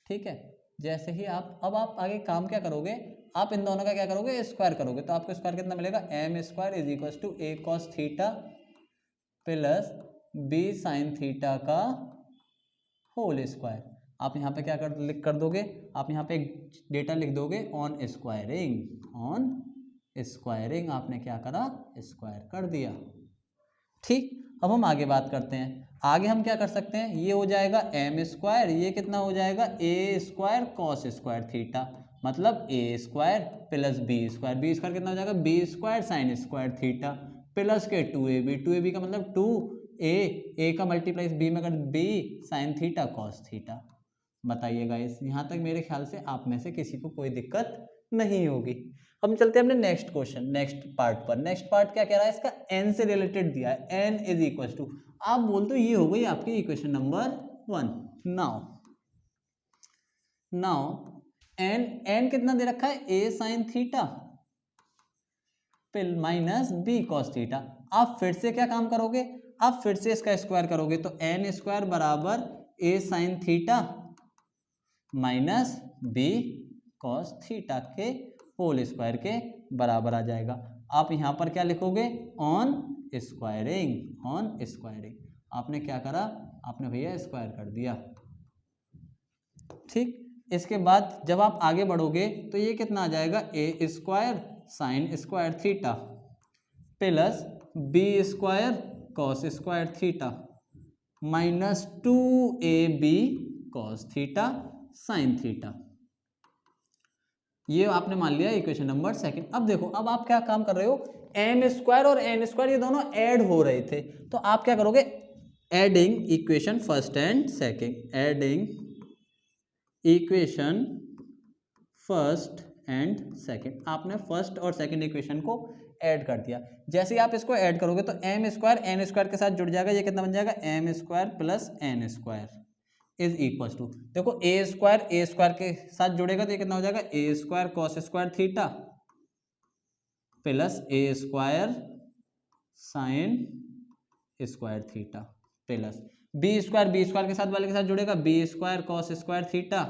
ठीक है, जैसे ही अब आप आगे काम क्या करोगे, आप इन दोनों का क्या करोगे, स्क्वायर करोगे। तो आपको स्क्वायर कितना मिलेगा, M square is equals to A cos theta plus B sine theta का होल स्क्वायर। आप यहाँ पे क्या कर दोगे, आप यहाँ पे एक डेटा लिख दोगे ऑन स्क्वायरिंग। ऑन स्क्वायरिंग आपने क्या करा, स्क्वायर कर दिया। ठीक, अब हम आगे बात करते हैं। आगे हम क्या कर सकते हैं, ये हो जाएगा एम स्क्वायर, ये कितना हो जाएगा A square cos square theta, मतलब A square plus B square, B square कितना हो जाएगा B square sine square theta plus के 2ab, 2ab का मतलब 2a का मल्टीप्लाई बी में कर B sine theta cos theta. बताइएगा इस यहाँ तक मेरे ख्याल से आप में से किसी को कोई दिक्कत नहीं होगी। हम चलते हैं अपने नेक्स्ट क्वेश्चन, नेक्स्ट पार्ट पर। नेक्स्ट पार्ट क्या कह रहा है, इसका n से रिलेटेड दिया है, n इज इक्वल टू, आप बोलते हो ये हो गई आपकी इक्वेशन नंबर 1। नाउ n कितना दे रखा है, a sine theta minus B cos theta. आप फिर से क्या काम करोगे, आप फिर से इसका स्क्वायर करोगे, तो n स्क्वायर बराबर a sine theta minus B cos theta के होल स्क्वायर के बराबर आ जाएगा। आप यहाँ पर क्या लिखोगे, ऑन स्क्वायरिंग। ऑन स्क्वायरिंग आपने क्या करा, आपने भैया स्क्वायर कर दिया। ठीक, इसके बाद जब आप आगे बढ़ोगे तो ये कितना आ जाएगा, A square sine square theta plus B square cos square theta minus 2ab cos theta sine theta. ये आपने मान लिया इक्वेशन नंबर सेकंड। अब देखो, अब आप क्या काम कर रहे हो, एम स्क्वायर और एन स्क्वायर ये दोनों ऐड हो रहे थे, तो आप क्या करोगे, adding equation first and second, adding equation first and second. आपने फर्स्ट और सेकंड इक्वेशन को ऐड कर दिया। जैसे ही आप इसको ऐड करोगे तो एम स्क्वायर एन स्क्वायर के साथ जुड़ जाएगा, ये कितना बन जाएगा, M square plus N square is equal to, देखो ए स्क्वायर के साथ जुड़ेगा तो ये कितना हो जाएगा, A square cos square theta plus A square sine square theta plus B square के साथ वाले के साथ जुड़ेगा, B square cos square theta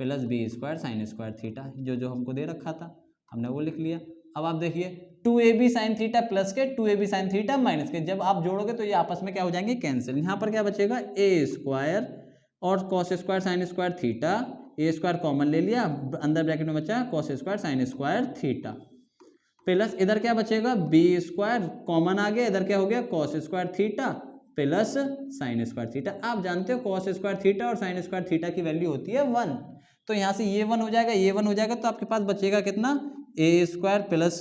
plus B square sine square theta. जो हमको दे रखा था हमने वो लिख लिया। अब आप देखिए 2ab साइन थीटा प्लस के 2ab साइन थीटा माइनस के, जब आप जोड़ोगे तो ये आपस में क्या हो जाएंगे, कैंसिल। यहाँ पर क्या बचेगा, ए स्क्वायर और cos square sine square theta, A square common ले लिया, अंदर ब्रैकेट में बचा cos square sine square theta plus इधर क्या बचेगा, बी स्क्वायर कॉमन आ गया, इधर क्या हो गया cos square theta plus sine square theta. आप जानते हो कॉस स्क्वायर थीटा और साइन स्क्वायर थीटा की वैल्यू होती है 1, तो यहाँ से ये 1 हो जाएगा, ये 1 हो जाएगा, तो आपके पास बचेगा कितना, A square plus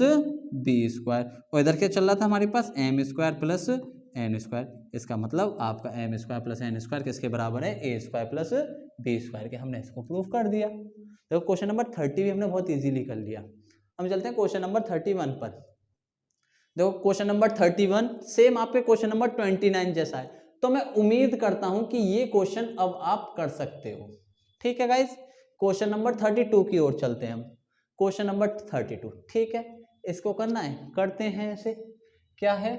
B square, और इधर क्या चल रहा था हमारे पास, M square plus N square. इसका मतलब आपका M square plus N square किसके बराबर है, A square plus B square के। हमने इसको प्रूव कर दिया। तो क्वेश्चन नंबर 30 भी हमने बहुत इजीली कर लिया। हम चलते हैं क्वेश्चन नंबर 31 पर। देखो क्वेश्चन नंबर 31 सेम आपके क्वेश्चन नंबर 29 जैसा है, तो मैं उम्मीद करता हूं कि ये क्वेश्चन अब आप कर सकते हो। ठीक है गाइस, क्वेश्चन नंबर 32 की ओर चलते हैं हम। क्वेश्चन नंबर 32, ठीक है, इसको करना है, करते हैं। ऐसे क्या है,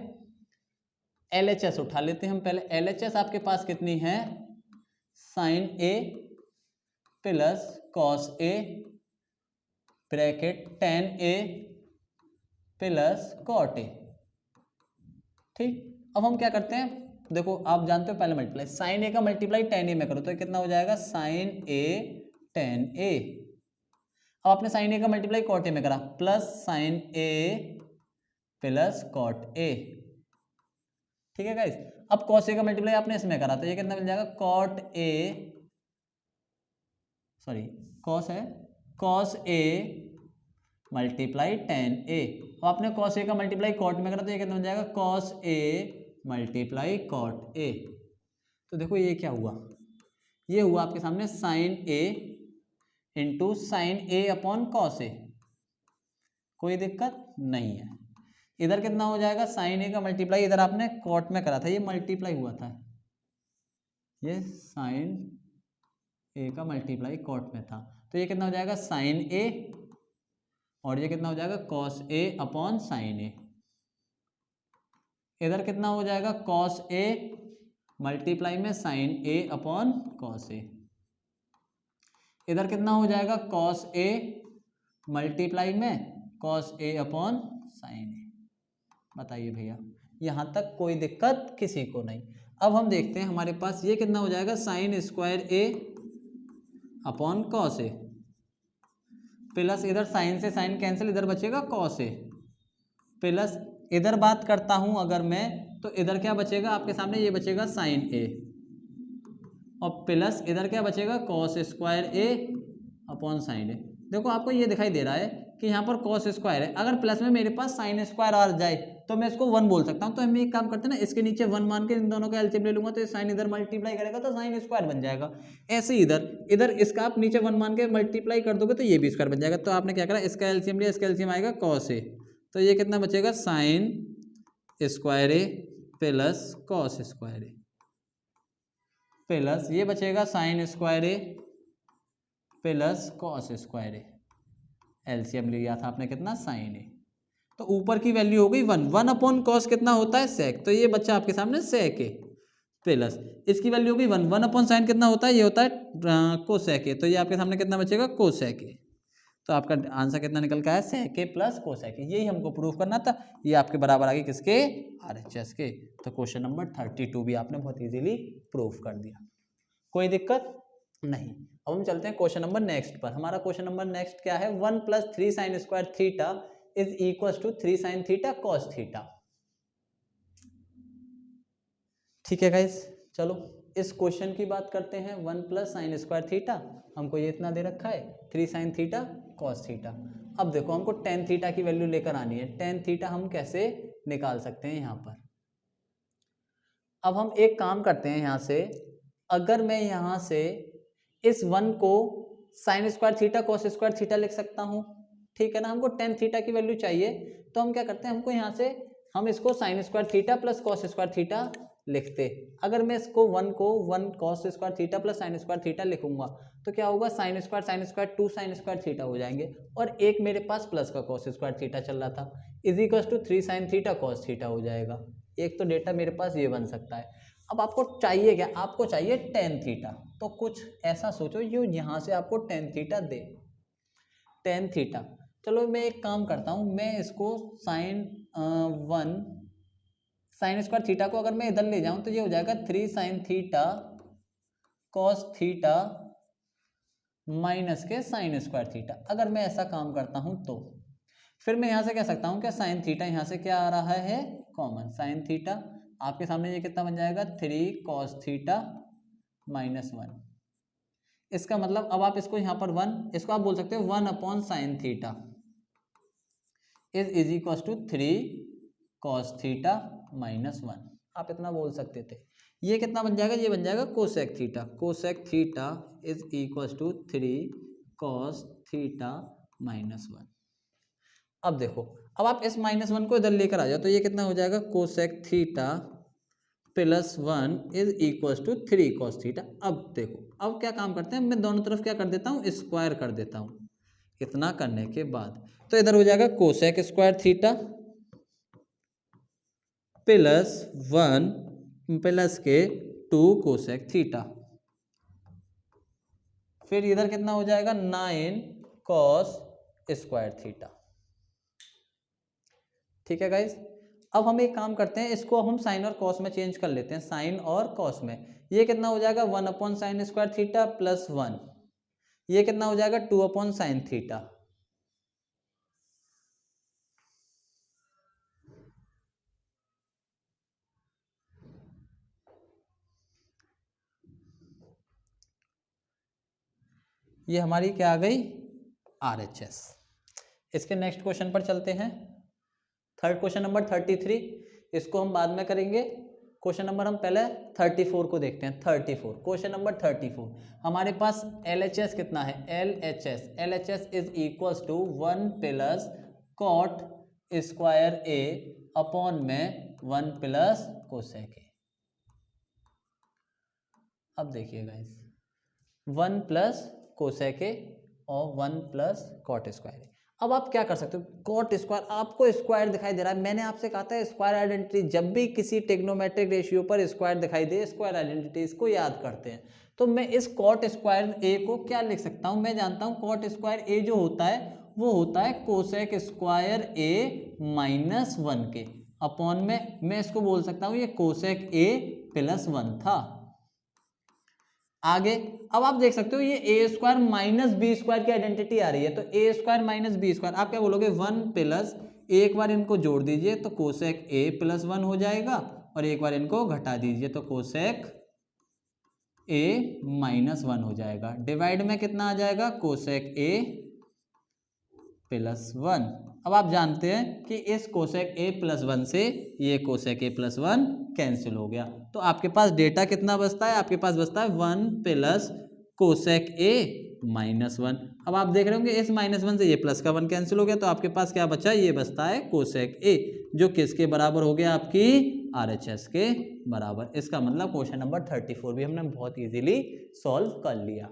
LHS उठा लेते हैं हम पहले। LHS आपके पास कितनी है, sine A plus cos A bracket tan A plus cot A. ठीक, अब हम क्या करते हैं, देखो आप जानते हो पहले मल्टीप्लाई, साइन ए का मल्टीप्लाई tan A में करो तो कितना हो जाएगा, साइन ए tan A। अब आपने साइन ए का मल्टीप्लाई कॉट ए में करा, plus sine A plus cot A. ठीक है गाइस, अब कॉस ए का मल्टीप्लाई आपने इसमें करा तो ये कितना मिल जाएगा, कॉट ए, सॉरी कॉस है कॉस ए मल्टीप्लाई टेन ए। और आपने कॉस ए का मल्टीप्लाई कॉट में करा तो ये कितना बन जाएगा cos A multiply cot A. तो देखो ये क्या हुआ, ये हुआ आपके सामने sine A into sine A upon cos A. कोई दिक्कत नहीं है। इधर कितना हो जाएगा साइन ए का मल्टीप्लाई, इधर आपने कॉट में करा था, ये मल्टीप्लाई हुआ था, ये साइन ए का मल्टीप्लाई कॉट में था। तो ये कितना हो जाएगा साइन ए और ये कितना हो जाएगा कॉस ए अपॉन साइन ए। इधर कितना हो जाएगा कॉस ए मल्टीप्लाई में साइन ए अपॉन कॉस ए। इधर कितना हो जाएगा कॉस ए मल्टीप्लाई में कॉस ए अपॉन साइन ए। बताइए भैया, यहाँ तक कोई दिक्कत किसी को नहीं। अब हम देखते हैं हमारे पास ये कितना हो जाएगा sine square A upon cos A plus इधर साइन से साइन कैंसिल, इधर बचेगा कॉस ए प्लस इधर बात करता हूं अगर मैं तो इधर क्या बचेगा आपके सामने, ये बचेगा साइन ए और प्लस इधर क्या बचेगा कॉस स्क्वायर ए अपॉन साइन ए। देखो आपको ये दिखाई दे रहा है कि यहाँ पर कॉस स्क्वायर है, अगर प्लस में मेरे पास साइन स्क्वायर आ जाए तो मैं इसको 1 बोल सकता हूँ। तो हम एक काम करते हैं ना, इसके नीचे 1 मान के इन दोनों का एलसीएम ले लूंगा तो ये साइन इधर मल्टीप्लाई करेगा तो साइन स्क्वायर बन जाएगा। ऐसे इधर इधर इसका आप नीचे 1 मान के मल्टीप्लाई कर दोगे तो ये भी स्क्वायर बन जाएगा। तो आपने क्या करा, इसका एलसीएम लिया, इसका एलसीएम आएगा कॉस ए, तो ये कितना बचेगा sign square A plus cos square A plus ये बचेगा sign square A plus cos square A. LCM लिया था आपने कितना साइन ए, तो ऊपर की वैल्यू हो गई 1, 1 अपॉन कॉस कितना होता है सेक, तो ये बच्चा आपके सामने सेक ए प्लस इसकी वैल्यू हो गई 1, 1 अपॉन साइन कितना होता है, ये होता है कोसेक ए, तो ये आपके सामने कितना बचेगा कोसेक ए। तो आपका आंसर कितना निकल का है सेक ए प्लस कोसेक ए। यही हमको प्रूफ करना था, ये आपके बराबर आ गई किसके आरएचएस के। तो क्वेश्चन नंबर 32 भी आपने बहुत इजीली प्रूफ कर दिया, कोई दिक्कत नहीं। अब हम चलते हैं क्वेश्चन नंबर नेक्स्ट पर। हमारा क्वेश्चन नंबर नेक्स्ट क्या है, 1 + 3 sin square theta is equal to 3 sin theta cos theta. ठीक है गाइस, चलो इस क्वेश्चन की बात करते हैं। 1 + sin स्क्वायर थीटा, हमको ये इतना दे रखा है 3 sin थीटा कॉस थीटा। अब देखो हमको tan थीटा की वैल्यू लेकर आनी है। tan थीटा हम कैसे निकाल सकते हैं यहाँ पर। अब हम एक काम करते हैं, यहाँ से अगर मैं यहाँ से इस 1 को sign square theta cos square theta लिख सकता हूँ, ठीक है ना। हमको tan थीटा की वैल्यू चाहिए तो हम क्या करते हैं, हमको यहाँ से हम इसको sine square theta plus cos square theta लिखते। अगर मैं इसको 1 को 1 cos square theta plus sine square theta लिखूंगा तो क्या होगा sine square 2 sine square theta हो जाएंगे और एक मेरे पास प्लस का कॉस स्क्वायर थीटा चल रहा था is equal to 3 sine theta cos theta हो जाएगा। एक तो डेटा मेरे पास ये बन सकता है। अब आपको चाहिए क्या, आपको चाहिए tan थीटा। तो कुछ ऐसा सोचो जो यहाँ से आपको tan थीटा दे। tan थीटा, चलो मैं एक काम करता हूँ, मैं इसको साइन 1 साइन स्क्वायर थीटा को अगर मैं इधर ले जाऊँ तो ये हो जाएगा 3 sine theta cos theta minus के साइन स्क्वायर थीटा। अगर मैं ऐसा काम करता हूँ तो फिर मैं यहाँ से कह सकता हूँ क्या साइन थीटा यहाँ से क्या आ रहा है कॉमन, साइन थीटा आपके सामने ये कितना बन जाएगा 3 कॉस थीटा माइनस 1। इसका मतलब अब आप इसको यहाँ पर 1, इसको आप बोल सकते हो 1 upon sine theta is equal to 3 cos theta minus 1। आप इतना बोल सकते थे। ये कितना बन जाएगा, ये बन जाएगा cosec theta. Cosec theta is equal to 3 cos theta minus 1। अब देखो, अब आप इस -1 को इधर लेकर आ जाओ तो ये कितना हो जाएगा cosec theta plus 1 is equal to 3 cos theta. अब देखो, अब क्या काम करते हैं, मैं दोनों तरफ क्या कर देता हूँ स्क्वायर कर देता हूँ। इतना करने के बाद तो इधर हो जाएगा cosec square theta plus 1 plus के 2 कोसेक थीटा। फिर इधर कितना हो जाएगा 9 कॉस स्क्वायर थीटा। ठीक है गाइज, अब हम एक काम करते हैं, इसको हम साइन और कॉस में चेंज कर लेते हैं। साइन और कॉस में ये कितना हो जाएगा 1 upon sign square theta plus 1, ये कितना हो जाएगा 2 अपॉन साइन थीटा। ये हमारी क्या आ गई RHS। इसके नेक्स्ट क्वेश्चन पर चलते हैं। थर्ड क्वेश्चन नंबर 33, इसको हम बाद में करेंगे। क्वेश्चन नंबर हम पहले 34 को देखते हैं। 34 क्वेश्चन नंबर 34 हमारे पास LHS कितना है? LHS is equals to 1 plus cot square A upon में 1 प्लस कोसेक A। अब देखिए गाइस, 1 प्लस कोसेक A और 1 प्लस कॉट स्क्वायर A। अब आप क्या कर सकते हो? कॉट स्क्वायर, आपको स्क्वायर दिखाई दे रहा है, मैंने आपसे कहा था स्क्वायर आइडेंटिटी, जब भी किसी ट्रिग्नोमेट्रिक रेशियो पर स्क्वायर दिखाई दे, स्क्वायर आइडेंटिटी इसको याद करते हैं। तो मैं इस कॉट स्क्वायर ए को क्या लिख सकता हूं? मैं जानता हूं कॉट स्क्वायर ए जो होता है वो होता है कोसेक स्क्वायर ए माइनस 1 के अपॉन में, मैं इसको बोल सकता हूं ये कोसेक ए प्लस 1 था। आगे अब आप देख सकते हो ये ए स्क्वायर माइनस बी स्क्वायर की आइडेंटिटी आ रही है, तो A square minus B square आप क्या बोलोगे? 1 प्लस, एक बार इनको जोड़ दीजिए तो कोसेक ए प्लस 1 हो जाएगा, और एक बार इनको घटा दीजिए तो कोसेक ए माइनस 1 हो जाएगा। डिवाइड में कितना आ जाएगा? कोसेक ए प्लस 1। अब आप जानते हैं कि इस कोसेक ए प्लस 1 से ये कोसेक ए प्लस 1 कैंसिल हो गया, तो आपके पास डेटा कितना बचता है? आपके पास बचता है 1 प्लस कोसेक ए माइनस 1। अब आप देख रहे होंगे इस माइनस 1 से ये प्लस का 1 कैंसिल हो गया, तो आपके पास क्या बचा? ये बचता है कोसेक ए, जो किसके बराबर हो गया? आपकी RHS के बराबर। इसका मतलब क्वेश्चन नंबर 34 भी हमने बहुत इजीली सॉल्व कर लिया।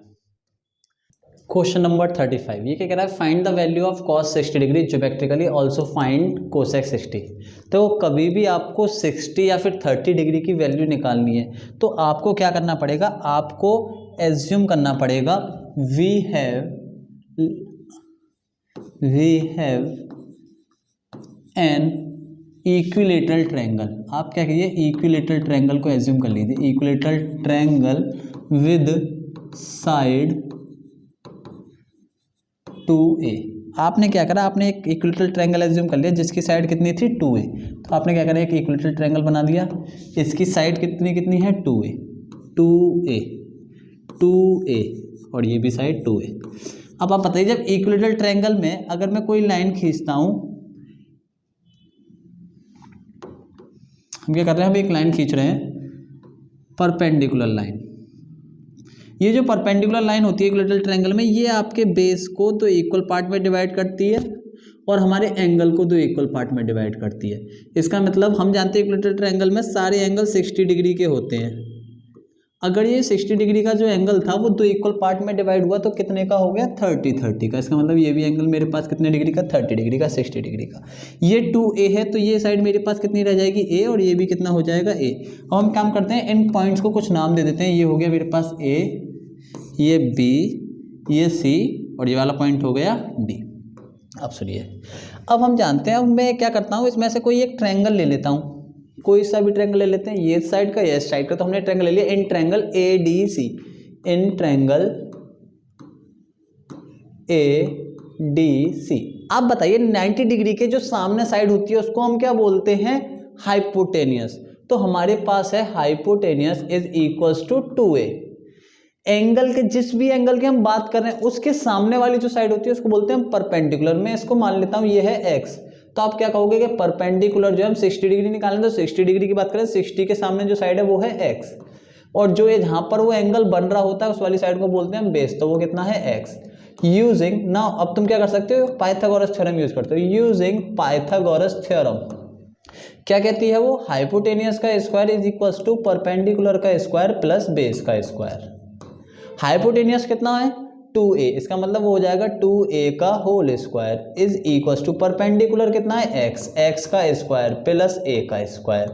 क्वेश्चन नंबर 35 ये क्या कह रहा है? Find the value of cos 60 degree geometrically also find cosec 60। तो कभी भी आपको 60 या फिर 30 डिग्री की वैल्यू निकालनी है तो आपको क्या करना पड़ेगा? आपको एज्यूम करना पड़ेगा we have an equilateral triangle. आप क्या करिए? इक्विलेटरल ट्रायंगल को एज्यूम कर लीजिए। Equilateral triangle with side 2a। आपने क्या करा? आपने एक इक्विलेटरल ट्रायंगल एज्यूम कर लिया जिसकी साइड कितनी थी? 2a। तो आपने क्या करा? एक इक्विलेटरल ट्रायंगल बना दिया, इसकी साइड कितनी है? 2a और ये भी साइड 2a। अब आप बताइए जब इक्विलेटरल ट्रायंगल में अगर मैं कोई लाइन खींचता हूं, हम क्या कर रहे हैं? हम एक लाइन खींच रहे हैं, परपेंडिकुलर लाइन। ये जो परपेंडिकुलर लाइन होती है इक्विलेटरल ट्रायंगल में, ये आपके बेस को दो इक्वल पार्ट में डिवाइड करती है और हमारे एंगल को दो इक्वल पार्ट में डिवाइड करती है। इसका मतलब हम जानते हैं इक्विलेटरल ट्रायंगल में सारे एंगल 60 डिग्री के होते हैं। अगर ये 60 डिग्री का जो एंगल था वो दो इक्वल पार्ट में डिवाइड हुआ तो कितने का हो गया? 30 का। इसका मतलब ये भी एंगल मेरे पास कितने डिग्री का? 30 डिग्री का, 60 डिग्री का। ये 2a है तो ये साइड मेरे पास कितनी रह जाएगी? a, और ये भी कितना हो जाएगा? a। अब हम काम करते हैं, इन पॉइंट्स को कुछ नाम दे देते हैं। ये हो गया मेरे पास a, ये B, ये C और ये वाला पॉइंट हो गया D। अब सुनिए, अब हम जानते हैं, अब मैं क्या करता हूँ, इसमें से कोई एक ट्रायंगल ले लेता हूँ, कोई सा भी ट्रायंगल ले लेते हैं, ये साइड का ये साइड का। तो हमने ट्रायंगल ले लिया, in triangle ADC, in triangle ADC। आप बताइए 90 डिग्री के जो सामने साइड होती है उसको हम क्या बोलते हैं? हाइपोटेनियस। तो हमारे पास है hypotenuse is equals to 2a। Angle के, जिस भी एंगल की हम बात कर रहे हैं उसके सामने वाली जो साइड होती है उसको बोलते हैं परपेंडिकुलर। मैं इसको मान लेता हूं ये है x, तो आप क्या कहोगे कि परपेंडिकुलर जो हम 60 डिग्री निकालें तो 60 डिग्री की बात करें, 60 के सामने जो साइड है वो है x, और जो ये जहां पर वो एंगल बन रहा होता है उस वाली साइड को बोलते हैं बेस, तो वो कितना है x। यूजिंग नाउ, अब तुम क्या कर सकते हो? पाइथागोरस थ्योरम यूज करते हो। यूजिंग पाइथागोरस थ्योरम क्या कहती है वो? हाइपोटेनियस का square is equals to perpendicular का स्क्वायर प्लस बेस का स्क्वायर। हाइपोटेनियस कितना है? 2a। इसका मतलब वो हो जाएगा 2a का whole square is equals to perpendicular कितना है? x का स्क्वायर प्लस a का स्क्वायर।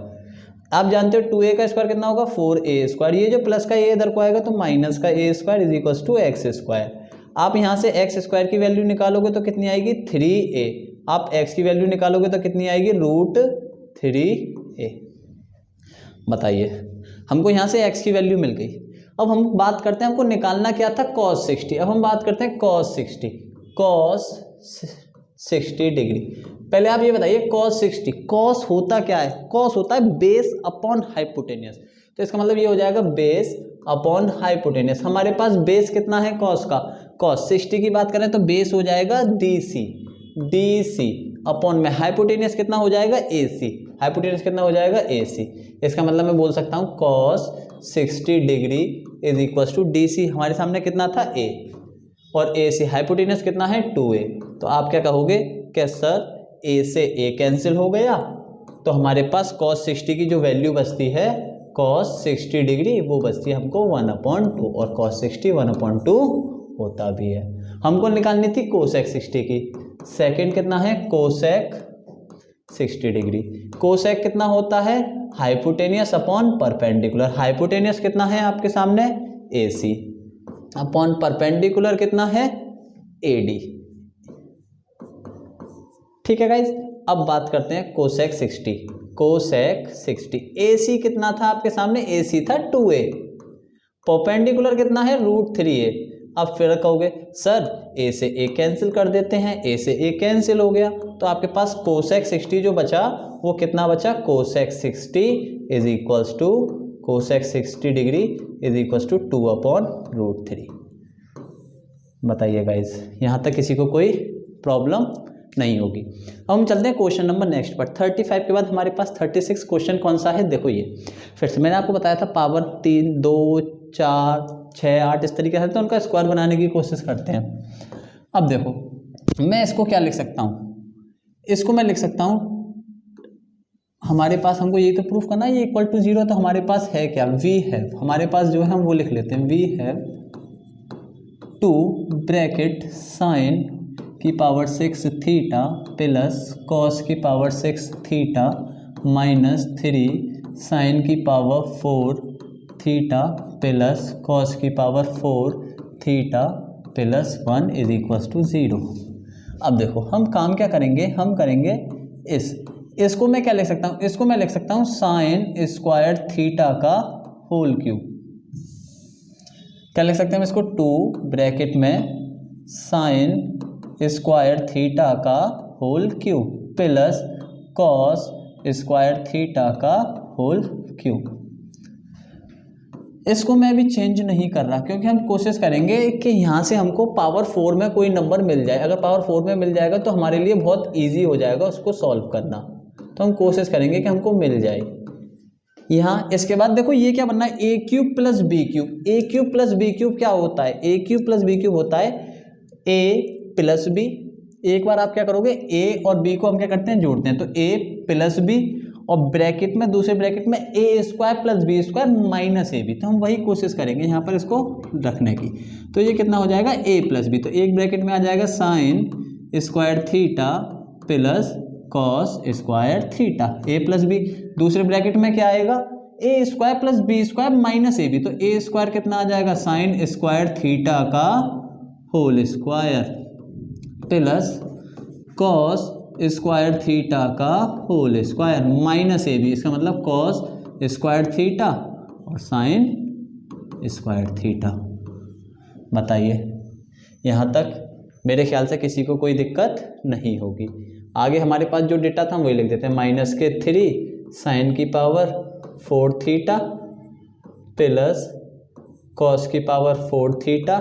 आप जानते हो 2a का स्क्वायर कितना होगा? 4a square. ये जो प्लस का a इधर को आएगा तो माइनस का a square is equals to x square. आप यहाँ से x स्क्वायर की वैल्यू निकालोगे तो कितनी आएगी? 3a। आप x की वैल्यू निकालोगे तो कितनी आएगी? √3a। बताइए, हमको यहाँ से x की वैल्यू मिल गई। अब हम बात करते हैं, हमको निकालना क्या था? cos 60। अब हम बात करते हैं cos 60 डिग्री। पहले आप ये बताइए cos 60, cos होता क्या है? cos होता है बेस अपॉन हाइपोटेनियस। तो इसका मतलब ये हो जाएगा बेस अपॉन हाइपोटेनियस। हमारे पास बेस कितना है cos का? कॉस 60 की बात करें तो बेस हो जाएगा डी सी अपॉन में हाइपोटेनियस कितना हो जाएगा AC, हाइपोटेनियस कितना हो जाएगा AC। इसका मतलब मैं बोल सकता हूँ cos 60 degree is equal to DC। हमारे सामने कितना था A और AC, हाइपोटेनियस कितना है 2A। तो आप क्या कहोगे कि सर A से A कैंसिल हो गया, तो हमारे पास cos 60 की जो वैल्यू बचती है cos 60 डिग्री वो बचती है हमको 1/2 और cos 60 1/2 होता भी है। हमको निकालनी थी कोसेक 60 की। सेकंड कितना है कोसेक 60 डिग्री। कोसेक कितना होता है हाइपोटेनियस अपॉन परपेंडिकुलर। हाइपोटेनियस कितना है आपके सामने AC अपॉन परपेंडिकुलर कितना है AD। ठीक है गाइज, अब बात करते हैं कोसेक 60। कोसेक 60 AC कितना था आपके सामने, AC था 2A, परपेंडिकुलर कितना है √3A। अब फिर कहोगे सर A से A कैंसिल कर देते हैं, A से A कैंसिल हो गया, तो आपके पास कोसेक 60 जो बचा वो कितना बचा, cosec 60 is equals to cosec 60 degree is equals to 2/√3। बताइए गाइज, यहाँ तक किसी को कोई प्रॉब्लम नहीं होगी। अब हम चलते हैं क्वेश्चन नंबर नेक्स्ट पर। 35 के बाद हमारे पास 36 क्वेश्चन कौन सा है, देखो ये फिर से मैंने आपको बताया था पावर 3, 2, 4, 6, 8 इस तरीके से, तो उनका स्क्वायर बनाने की कोशिश करते हैं। अब देखो मैं इसको क्या लिख सकता हूँ, इसको मैं लिख सकता हूँ, हमारे पास हमको यही तो प्रूफ करना है ये इक्वल टू 0, तो हमारे पास है क्या, वी हैव, हमारे पास जो है हम वो लिख लेते हैं, वी हैव 2 ब्रैकेट साइन की पावर 6 थीटा प्लस कॉस की पावर 6 थीटा माइनस 3 साइन की पावर 4 थीटा प्लस कॉस की power 4 theta plus 1 is equals to 0। अब देखो हम काम क्या करेंगे, हम करेंगे इसको मैं क्या लिख सकता हूँ, इसको मैं लिख सकता हूँ साइन स्क्वायर थीटा का होल क्यूब। क्या लिख सकते हैं हम इसको, 2 ब्रैकेट में साइन स्क्वायर थीटा का whole cube plus cos square theta का होल क्यूब। इसको मैं भी चेंज नहीं कर रहा क्योंकि हम कोशिश करेंगे कि यहाँ से हमको पावर 4 में कोई नंबर मिल जाए। अगर पावर 4 में मिल जाएगा तो हमारे लिए बहुत इजी हो जाएगा उसको सॉल्व करना, तो हम कोशिश करेंगे कि हमको मिल जाए यहाँ। इसके बाद देखो ये क्या बनना है, ए क्यूब प्लस बी क्यूब। ए क्यूब प्लस बी क्यूब क्या होता है, ए क्यूब प्लस बी क्यूब होता है ए प्लस बी। एक बार आप क्या करोगे, ए और बी को हम क्या करते हैं, जोड़ते हैं, तो ए प्लस बी और ब्रैकेट में दूसरे ब्रैकेट में A square plus B square minus A B. तो हम वही कोशिश करेंगे यहाँ पर इसको रखने की। तो ये कितना हो जाएगा, ए प्लस बी, तो एक ब्रैकेट में आ जाएगा sine square theta plus cos square theta, A plus B. दूसरे ब्रैकेट में क्या आएगा, A square plus B square minus A B, तो ए स्क्वायर कितना आ जाएगा, साइन स्क्वायर थीटा का whole square plus cos square theta का whole square minus A B, इसका मतलब कॉस स्क्वायर थीटा और साइन स्क्वायर थीटा। बताइए यहाँ तक मेरे ख्याल से किसी को कोई दिक्कत नहीं होगी। आगे हमारे पास जो डेटा था हम वही लिख देते हैं, -3 साइन की पावर 4 थीटा प्लस कॉस की पावर 4 थीटा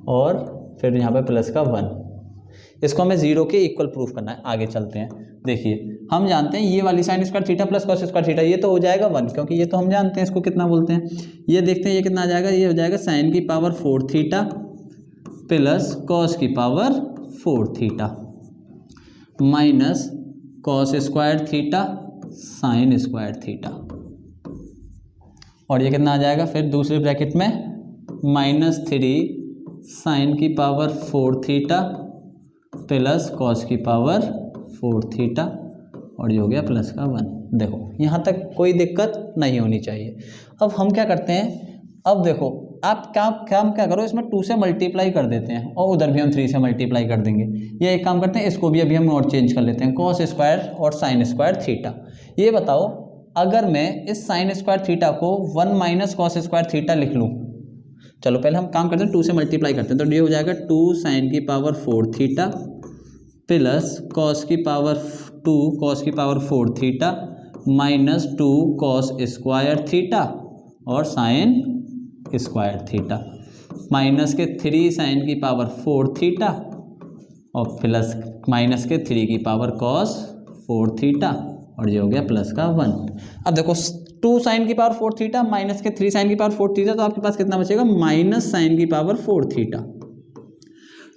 और फिर यहाँ पे प्लस का 1। इसको हमें 0 के इक्वल प्रूफ करना है। आगे चलते हैं, देखिए हम जानते हैं ये वाली sign square theta plus cos square theta ये तो हो जाएगा 1, क्योंकि ये तो हम जानते हैं इसको कितना बोलते हैं। ये देखते हैं ये कितना आ जाएगा, ये हो जाएगा साइन की पावर 4 थीटा प्लस कॉस की power 4 theta minus cos square theta sign square theta, और ये कितना आ जाएगा फिर दूसरे ब्रैकेट में -3 साइन की पावर 4 थीटा प्लस कॉस की पावर 4 थीटा और ये हो गया प्लस का 1। देखो यहाँ तक कोई दिक्कत नहीं होनी चाहिए। अब हम क्या करते हैं, अब देखो आप काम क्या करो, इसमें 2 से मल्टीप्लाई कर देते हैं और उधर भी हम 3 से मल्टीप्लाई कर देंगे। ये एक काम करते हैं, इसको भी अभी हम और चेंज कर लेते हैं, कॉस स्क्वायर और साइन स्क्वायर थीटा। ये बताओ अगर मैं इस साइन स्क्वायर थीटा को 1 माइनस कॉस स्क्वायर थीटा लिख लूँ, चलो पहले हम काम करते हैं 2 से मल्टीप्लाई करते हैं, तो ये हो जाएगा 2 साइन की पावर 4 थीटा प्लस कॉस की पावर 2 कॉस की power 4 theta minus 2 cos square theta और साइन स्क्वायर थीटा। माइनस के 3 साइन की पावर 4 थीटा और प्लस माइनस के 3 की पावर कॉस 4 थीटा और ये हो गया प्लस का 1। अब देखो 2 साइन की पावर 4 थीटा माइनस के 3 साइन की पावर 4 थीटा, तो आपके पास कितना बचेगा माइनस साइन की पावर 4 थीटा।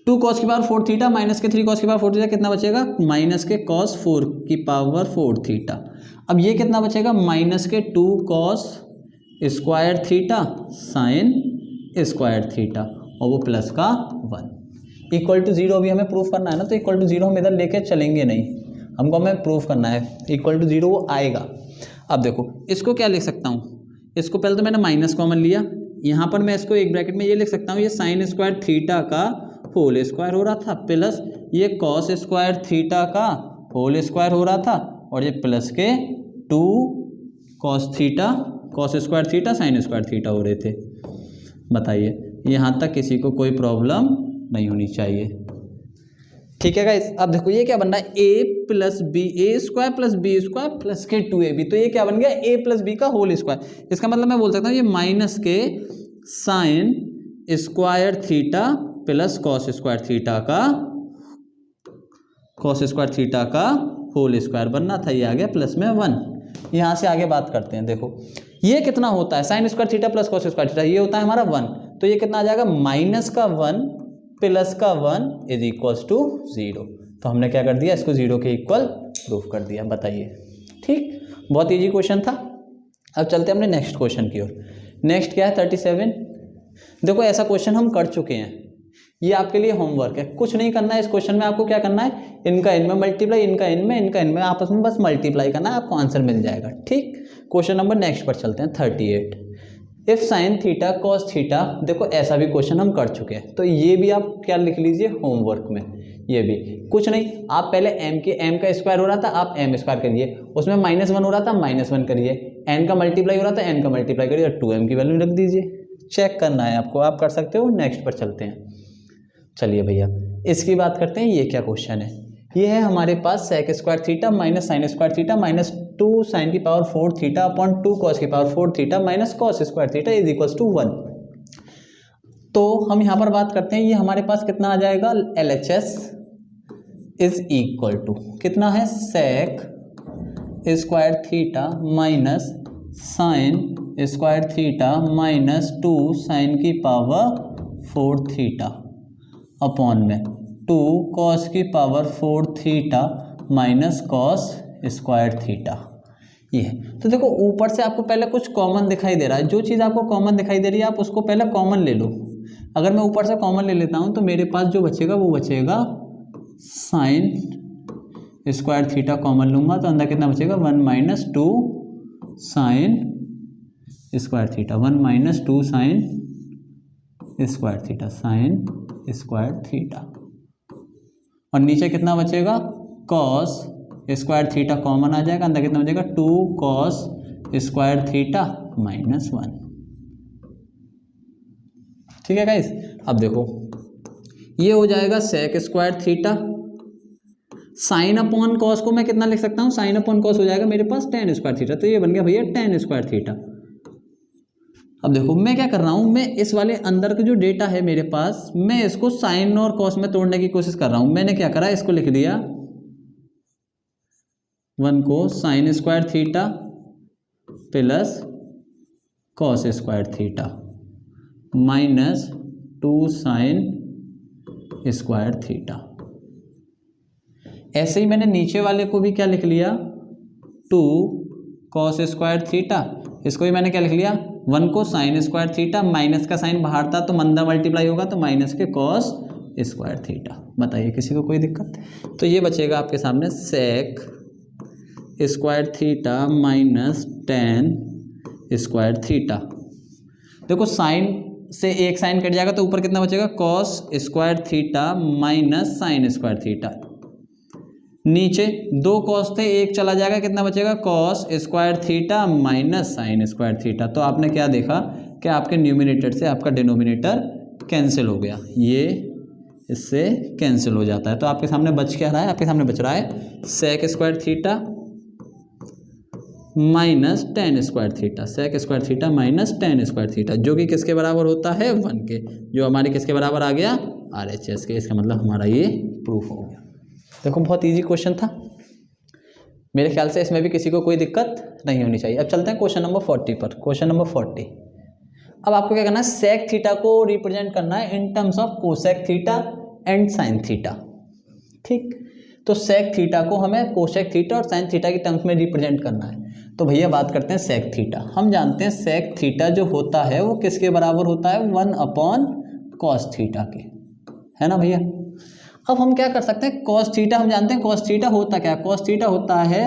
2 कॉस की पावर 4 थीटा माइनस के 3 कॉस की पावर 4 थीटा कितना बचेगा माइनस के कॉस 4 की पावर 4 थीटा। अब ये कितना बचेगा माइनस के 2 cos square theta sign square theta और वो प्लस का 1 इक्वल टू 0। अभी हमें प्रूफ करना है ना, तो इक्वल टू 0 हम इधर लेके चलेंगे नहीं, हमको हमें प्रूफ करना है इक्वल टू 0 वो आएगा। अब देखो इसको क्या लिख सकता हूँ, इसको पहले तो मैंने माइनस कॉमन लिया, यहाँ पर मैं इसको एक ब्रैकेट में ये लिख सकता हूँ ये साइन स्क्वायर थीटा का होल स्क्वायर हो रहा था प्लस ये कॉस स्क्वायर थीटा का होल स्क्वायर हो रहा था और ये प्लस के 2 cos theta cos square theta sign square theta हो रहे थे। बताइए यहाँ तक किसी को कोई प्रॉब्लम नहीं होनी चाहिए, ठीक है गाइस। अब देखो ये क्या बन रहा है a plus B A square plus B square plus के 2ab, तो ये क्या बन गया a प्लस बी का होल स्क्वायर। इसका मतलब मैं बोल सकता हूँ ये माइनस के sine square theta plus cos square theta का होल स्क्वायर बनना था, ये आ गया प्लस में 1। यहाँ से आगे बात करते हैं। देखो ये कितना होता है sign square theta plus cos square theta, ये होता है हमारा 1, तो ये कितना आ जाएगा माइनस का 1 प्लस का 1 इज इक्वल्स टू 0। तो हमने क्या कर दिया इसको 0 के इक्वल प्रूफ कर दिया। बताइए ठीक, बहुत इजी क्वेश्चन था। अब चलते हैं अपने नेक्स्ट क्वेश्चन की ओर। नेक्स्ट क्या है 37। देखो ऐसा क्वेश्चन हम कर चुके हैं, ये आपके लिए होमवर्क है, कुछ नहीं करना है इस क्वेश्चन में। आपको क्या करना है इनका इनमें मल्टीप्लाई, इनका इनमें आपस में बस मल्टीप्लाई करना है, आपको आंसर मिल जाएगा। ठीक, क्वेश्चन नंबर नेक्स्ट पर चलते हैं 38। If sign theta cos theta, देखो ऐसा भी क्वेश्चन हम कर चुके हैं, तो ये भी आप क्या लिख लीजिए होमवर्क में। ये भी कुछ नहीं, आप पहले m का स्क्वायर हो रहा था आप m स्क्वायर करिए, उसमें -1 हो रहा था -1 करिए, n का मल्टीप्लाई हो रहा था n का मल्टीप्लाई करिए और 2m की वैल्यू रख दीजिए। चेक करना है आपको, आप कर सकते हो। नेक्स्ट पर चलते हैं। चलिए भैया इसकी बात करते हैं। ये क्या क्वेश्चन है, ये है हमारे पास sec square theta minus sine square theta minus 2 sine की पावर 4 थीटा अपॉन 2 कॉस की power 4 theta minus cos square theta is equals to 1। तो हम यहाँ पर बात करते हैं, ये हमारे पास कितना आ जाएगा LHS इज इक्वल टू कितना है sec square theta minus sine square theta minus 2 sine की पावर 4 थीटा अपॉन में 2 कॉस की power 4 theta minus cos square theta. ये है। तो देखो ऊपर से आपको पहले कुछ कॉमन दिखाई दे रहा है, जो चीज़ आपको कॉमन दिखाई दे रही है आप उसको पहले कॉमन ले लो। अगर मैं ऊपर से कॉमन ले लेता हूँ तो मेरे पास जो बचेगा वो बचेगा साइन स्क्वायर थीटा कॉमन लूँगा तो अंदर कितना बचेगा 1 minus 2 sine square theta 1 minus 2 sine square theta sign square theta और नीचे कितना बचेगा कॉस स्क्वायर थीटा कॉमन आ जाएगा, अंदर कितना बचेगा 2 कॉस स्क्वायर थीटा माइनस 1। ठीक है गाइस। अब देखो ये हो जाएगा sec square theta, sine upon cos को मैं कितना लिख सकता हूँ, साइन अपॉन कॉस हो जाएगा मेरे पास tan स्क्वायर थीटा, तो ये बन गया भैया tan स्क्वायर थीटा। अब देखो मैं क्या कर रहा हूँ, मैं इस वाले अंदर का जो डेटा है मेरे पास मैं इसको साइन और कॉस में तोड़ने की कोशिश कर रहा हूँ। मैंने क्या करा, इसको लिख दिया 1 को sign square theta plus cos square theta minus 2 sine square theta. ऐसे ही मैंने नीचे वाले को भी क्या लिख लिया 2 कॉस स्क्वायर थीटा, इसको भी मैंने क्या लिख लिया 1 को साइन स्क्वायर थीटा, माइनस का साइन बाहर था तो अंदर मल्टीप्लाई होगा तो माइनस के कॉस स्क्वायर थीटा। बताइए किसी को कोई दिक्कत? तो ये बचेगा आपके सामने sec square theta minus tan square theta. देखो साइन से एक साइन कट जाएगा तो ऊपर कितना बचेगा cos square theta minus sine square theta, नीचे 2 कॉस थे एक चला जाएगा कितना बचेगा cos square theta minus sine square theta. तो आपने क्या देखा कि आपके न्यूमिनेटर से आपका डिनोमिनेटर कैंसिल हो गया, ये इससे कैंसिल हो जाता है। तो आपके सामने बच क्या रहा है, आपके सामने बच रहा है sec square theta minus tan square theta, sec square theta minus tan square theta, जो कि किसके बराबर होता है 1 के, जो हमारे किसके बराबर आ गया RHS के। इसका मतलब हमारा ये प्रूफ हो गया। देखो बहुत इजी क्वेश्चन था, मेरे ख्याल से इसमें भी किसी को कोई दिक्कत नहीं होनी चाहिए। अब चलते हैं क्वेश्चन नंबर 40 पर। क्वेश्चन नंबर 40, अब आपको क्या करना है, सेक थीटा को रिप्रेजेंट करना है in terms of cosec theta and sign theta. ठीक, तो सेक थीटा को हमें कोसेक थीटा और साइन थीटा के टर्म्स में रिप्रेजेंट करना है। तो भैया बात करते हैं सेक थीटा। हम जानते हैं सेक थीटा जो होता है वो किसके बराबर होता है, 1 अपॉन कॉस थीटा के, है ना भैया। अब हम क्या कर सकते हैं, कॉस थीटा हम जानते हैं, कॉस थीटा होता क्या है, कॉस थीटा होता है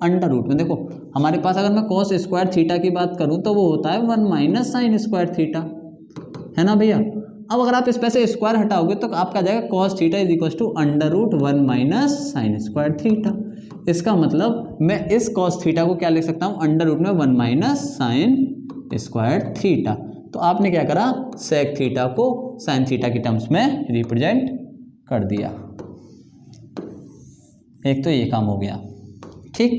अंडर रूट में। देखो हमारे पास अगर मैं कॉस स्क्वायर थीटा की बात करूं तो वो होता है 1 माइनस साइन स्क्वायर थीटा, है ना भैया। अब अगर आप इसमें से स्क्वायर हटाओगे तो आपका आ जाएगा cos theta is equal to under root 1 minus sine square theta. इसका मतलब मैं इस कॉस थीटा को क्या लिख सकता हूँ, अंडर रूट में 1 माइनस साइन स्क्वायर थीटा। तो आपने क्या करा, सेक थीटा को साइन थीटा के टर्म्स में रिप्रेजेंट कर दिया। एक तो ये काम हो गया। ठीक,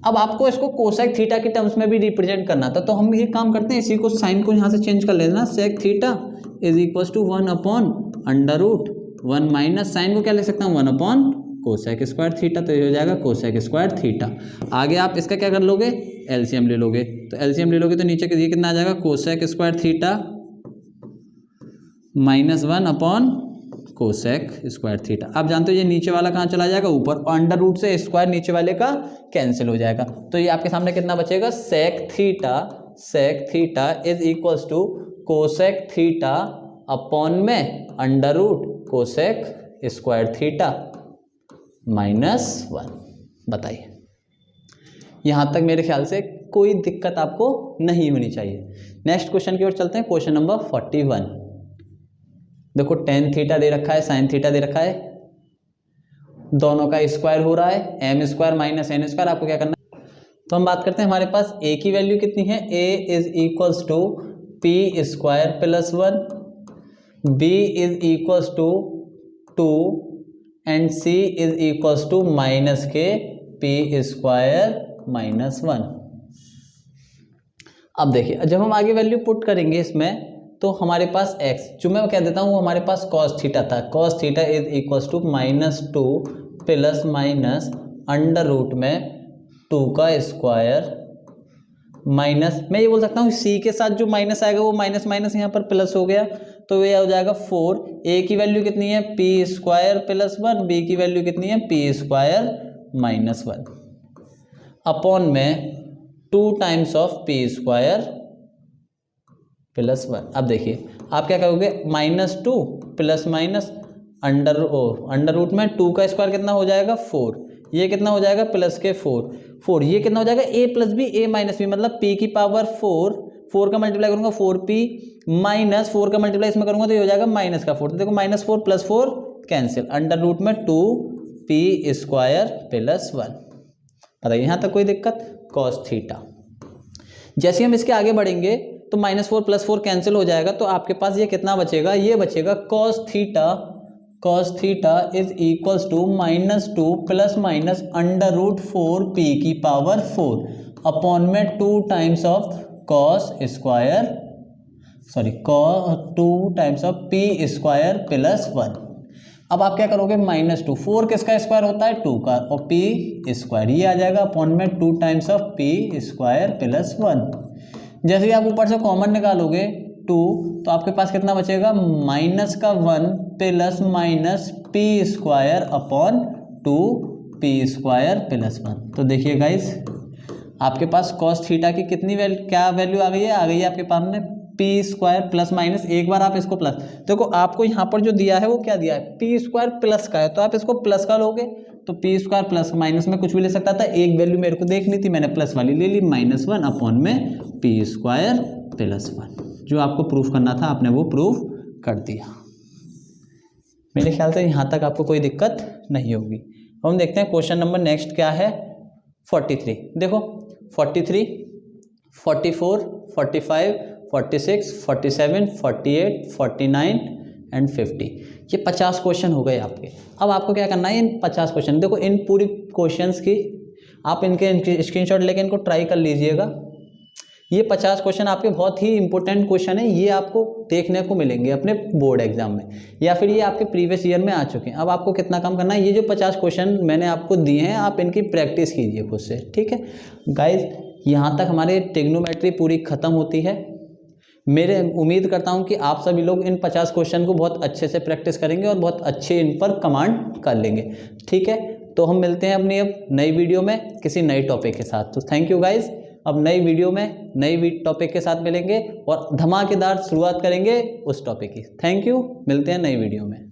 अब आपको इसको कोसेक थीटा के टर्म्स में भी रिप्रेजेंट करना था, तो हम ये काम करते हैं, इसी को साइन को यहाँ से चेंज कर लेना, sec theta is equal to 1 upon under root 1 minus sine को क्या लिख सकता हूँ 1 अपॉन कोसेक स्क्वायर थीटा, तो ये हो जाएगा कोसेक स्क्वायर थीटा। आगे आप इसका क्या कर लोगे, एलसीएम ले लोगे, तो एलसीएम ले लोगे तो नीचे ये कितना आ जाएगा, cosec square theta minus 1 upon cosec square theta. आप जानते हो ये नीचे वाला कहाँ चला जाएगा, ऊपर, और अंडर रूट से स्क्वायर नीचे वाले का कैंसिल हो जाएगा। तो ये आपके सामने कितना बचेगा, sec theta is equals to cosec theta upon में under root cosec square theta minus 1। बताइए, यहाँ तक मेरे ख्याल से कोई दिक्कत आपको नहीं होनी चाहिए। नेक्स्ट क्वेश्चन की ओर चलते हैं, क्वेश्चन नंबर 41। देखो टेन थीटा दे रखा है, साइन थीटा दे रखा है, दोनों का स्क्वायर हो रहा है, M square minus N square. आपको क्या करना है, तो हम बात करते हैं, हमारे पास ए की वैल्यू कितनी है, A is equals to P square plus 1, B is equals to 2 and C is equals to minus K P square minus 1। अब देखिए जब हम आगे वैल्यू पुट करेंगे इसमें, तो हमारे पास x, जो मैं कह देता हूँ वो हमारे पास cos थीटा था, cos theta is equals to -2 plus minus under root में 2 का स्क्वायर माइनस, मैं ये बोल सकता हूँ c के साथ जो माइनस आएगा वो माइनस माइनस यहाँ पर प्लस हो गया, तो ये हो जाएगा 4। a की वैल्यू कितनी है, p स्क्वायर प्लस 1, b की वैल्यू कितनी है, p स्क्वायर माइनस 1 अपॉन में 2 times of p square plus 1। अब देखिए आप क्या करोगे, -2 प्लस माइनस अंडर रूट में 2 का स्क्वायर कितना हो जाएगा 4, ये कितना हो जाएगा प्लस के 4, ये कितना हो जाएगा a plus B a minus B, मतलब p की पावर 4 का मल्टीप्लाई करूंगा 4p माइनस 4 का मल्टीप्लाई इसमें करूंगा तो ये हो जाएगा माइनस का 4, तो देखो -4 प्लस 4 कैंसिल, अंडर रूट में 2p स्क्वायर प्लस 1। बताइए यहाँ तक कोई दिक्कत, कॉस थीटा। जैसे हम इसके आगे बढ़ेंगे तो -4 प्लस 4 कैंसिल हो जाएगा, तो आपके पास ये कितना बचेगा, ये बचेगा cos theta is equals to -2 plus minus under root 4p की पावर 4 अपॉन में 2 times of two times of p square plus 1। अब आप क्या करोगे, -2, 4 किसका स्क्वायर होता है 2 का, और p स्क्वायर ये आ जाएगा अपॉन में 2 times of p square plus 1। जैसे ही आप ऊपर से कॉमन निकालोगे 2, तो आपके पास कितना बचेगा, माइनस का 1 plus minus p square upon 2p square plus 1। तो देखिए गाइस आपके पास cos थीटा की कितनी क्या वैल्यू आ गई है, आपके पास में p स्क्वायर प्लस माइनस, एक बार आप इसको प्लस, देखो आपको यहाँ पर जो दिया है वो क्या दिया है, p स्क्वायर प्लस का है, तो आप इसको प्लस का लोगे तो p स्क्वायर प्लस माइनस में कुछ भी ले सकता था, एक वैल्यू मेरे को देखनी थी, मैंने प्लस वाली ले ली, -1 अपॉन में p स्क्वायर प्लस 1। जो आपको प्रूफ करना था आपने वो प्रूफ कर दिया। मेरे ख्याल से यहाँ तक आपको कोई दिक्कत नहीं होगी। हम देखते हैं क्वेश्चन नंबर नेक्स्ट क्या है, 43। देखो 43, 44, 45, 46, 47, 48, 49 एंड 50, ये 50 क्वेश्चन हो गए आपके। अब आपको क्या करना है, इन 50 क्वेश्चन, देखो इन पूरी क्वेश्चंस की आप इनके स्क्रीनशॉट लेके इनको ट्राई कर लीजिएगा। ये 50 क्वेश्चन आपके बहुत ही इंपॉर्टेंट क्वेश्चन है, ये आपको देखने को मिलेंगे अपने बोर्ड एग्जाम में, या फिर ये आपके प्रीवियस ईयर में आ चुके हैं। अब आपको कितना काम करना है, ये जो 50 क्वेश्चन मैंने आपको दिए हैं आप इनकी प्रैक्टिस कीजिए खुद से, ठीक है गाइज। यहाँ तक हमारे ट्रिग्नोमेट्री पूरी ख़त्म होती है। मेरे उम्मीद करता हूँ कि आप सभी लोग इन 50 क्वेश्चन को बहुत अच्छे से प्रैक्टिस करेंगे और बहुत अच्छे इन पर कमांड कर लेंगे, ठीक है। तो हम मिलते हैं अपनी अब नई वीडियो में किसी नई टॉपिक के साथ। तो थैंक यू गाइज, अब नई वीडियो में नई टॉपिक के साथ मिलेंगे और धमाकेदार शुरुआत करेंगे उस टॉपिक की। थैंक यू, मिलते हैं नई वीडियो में।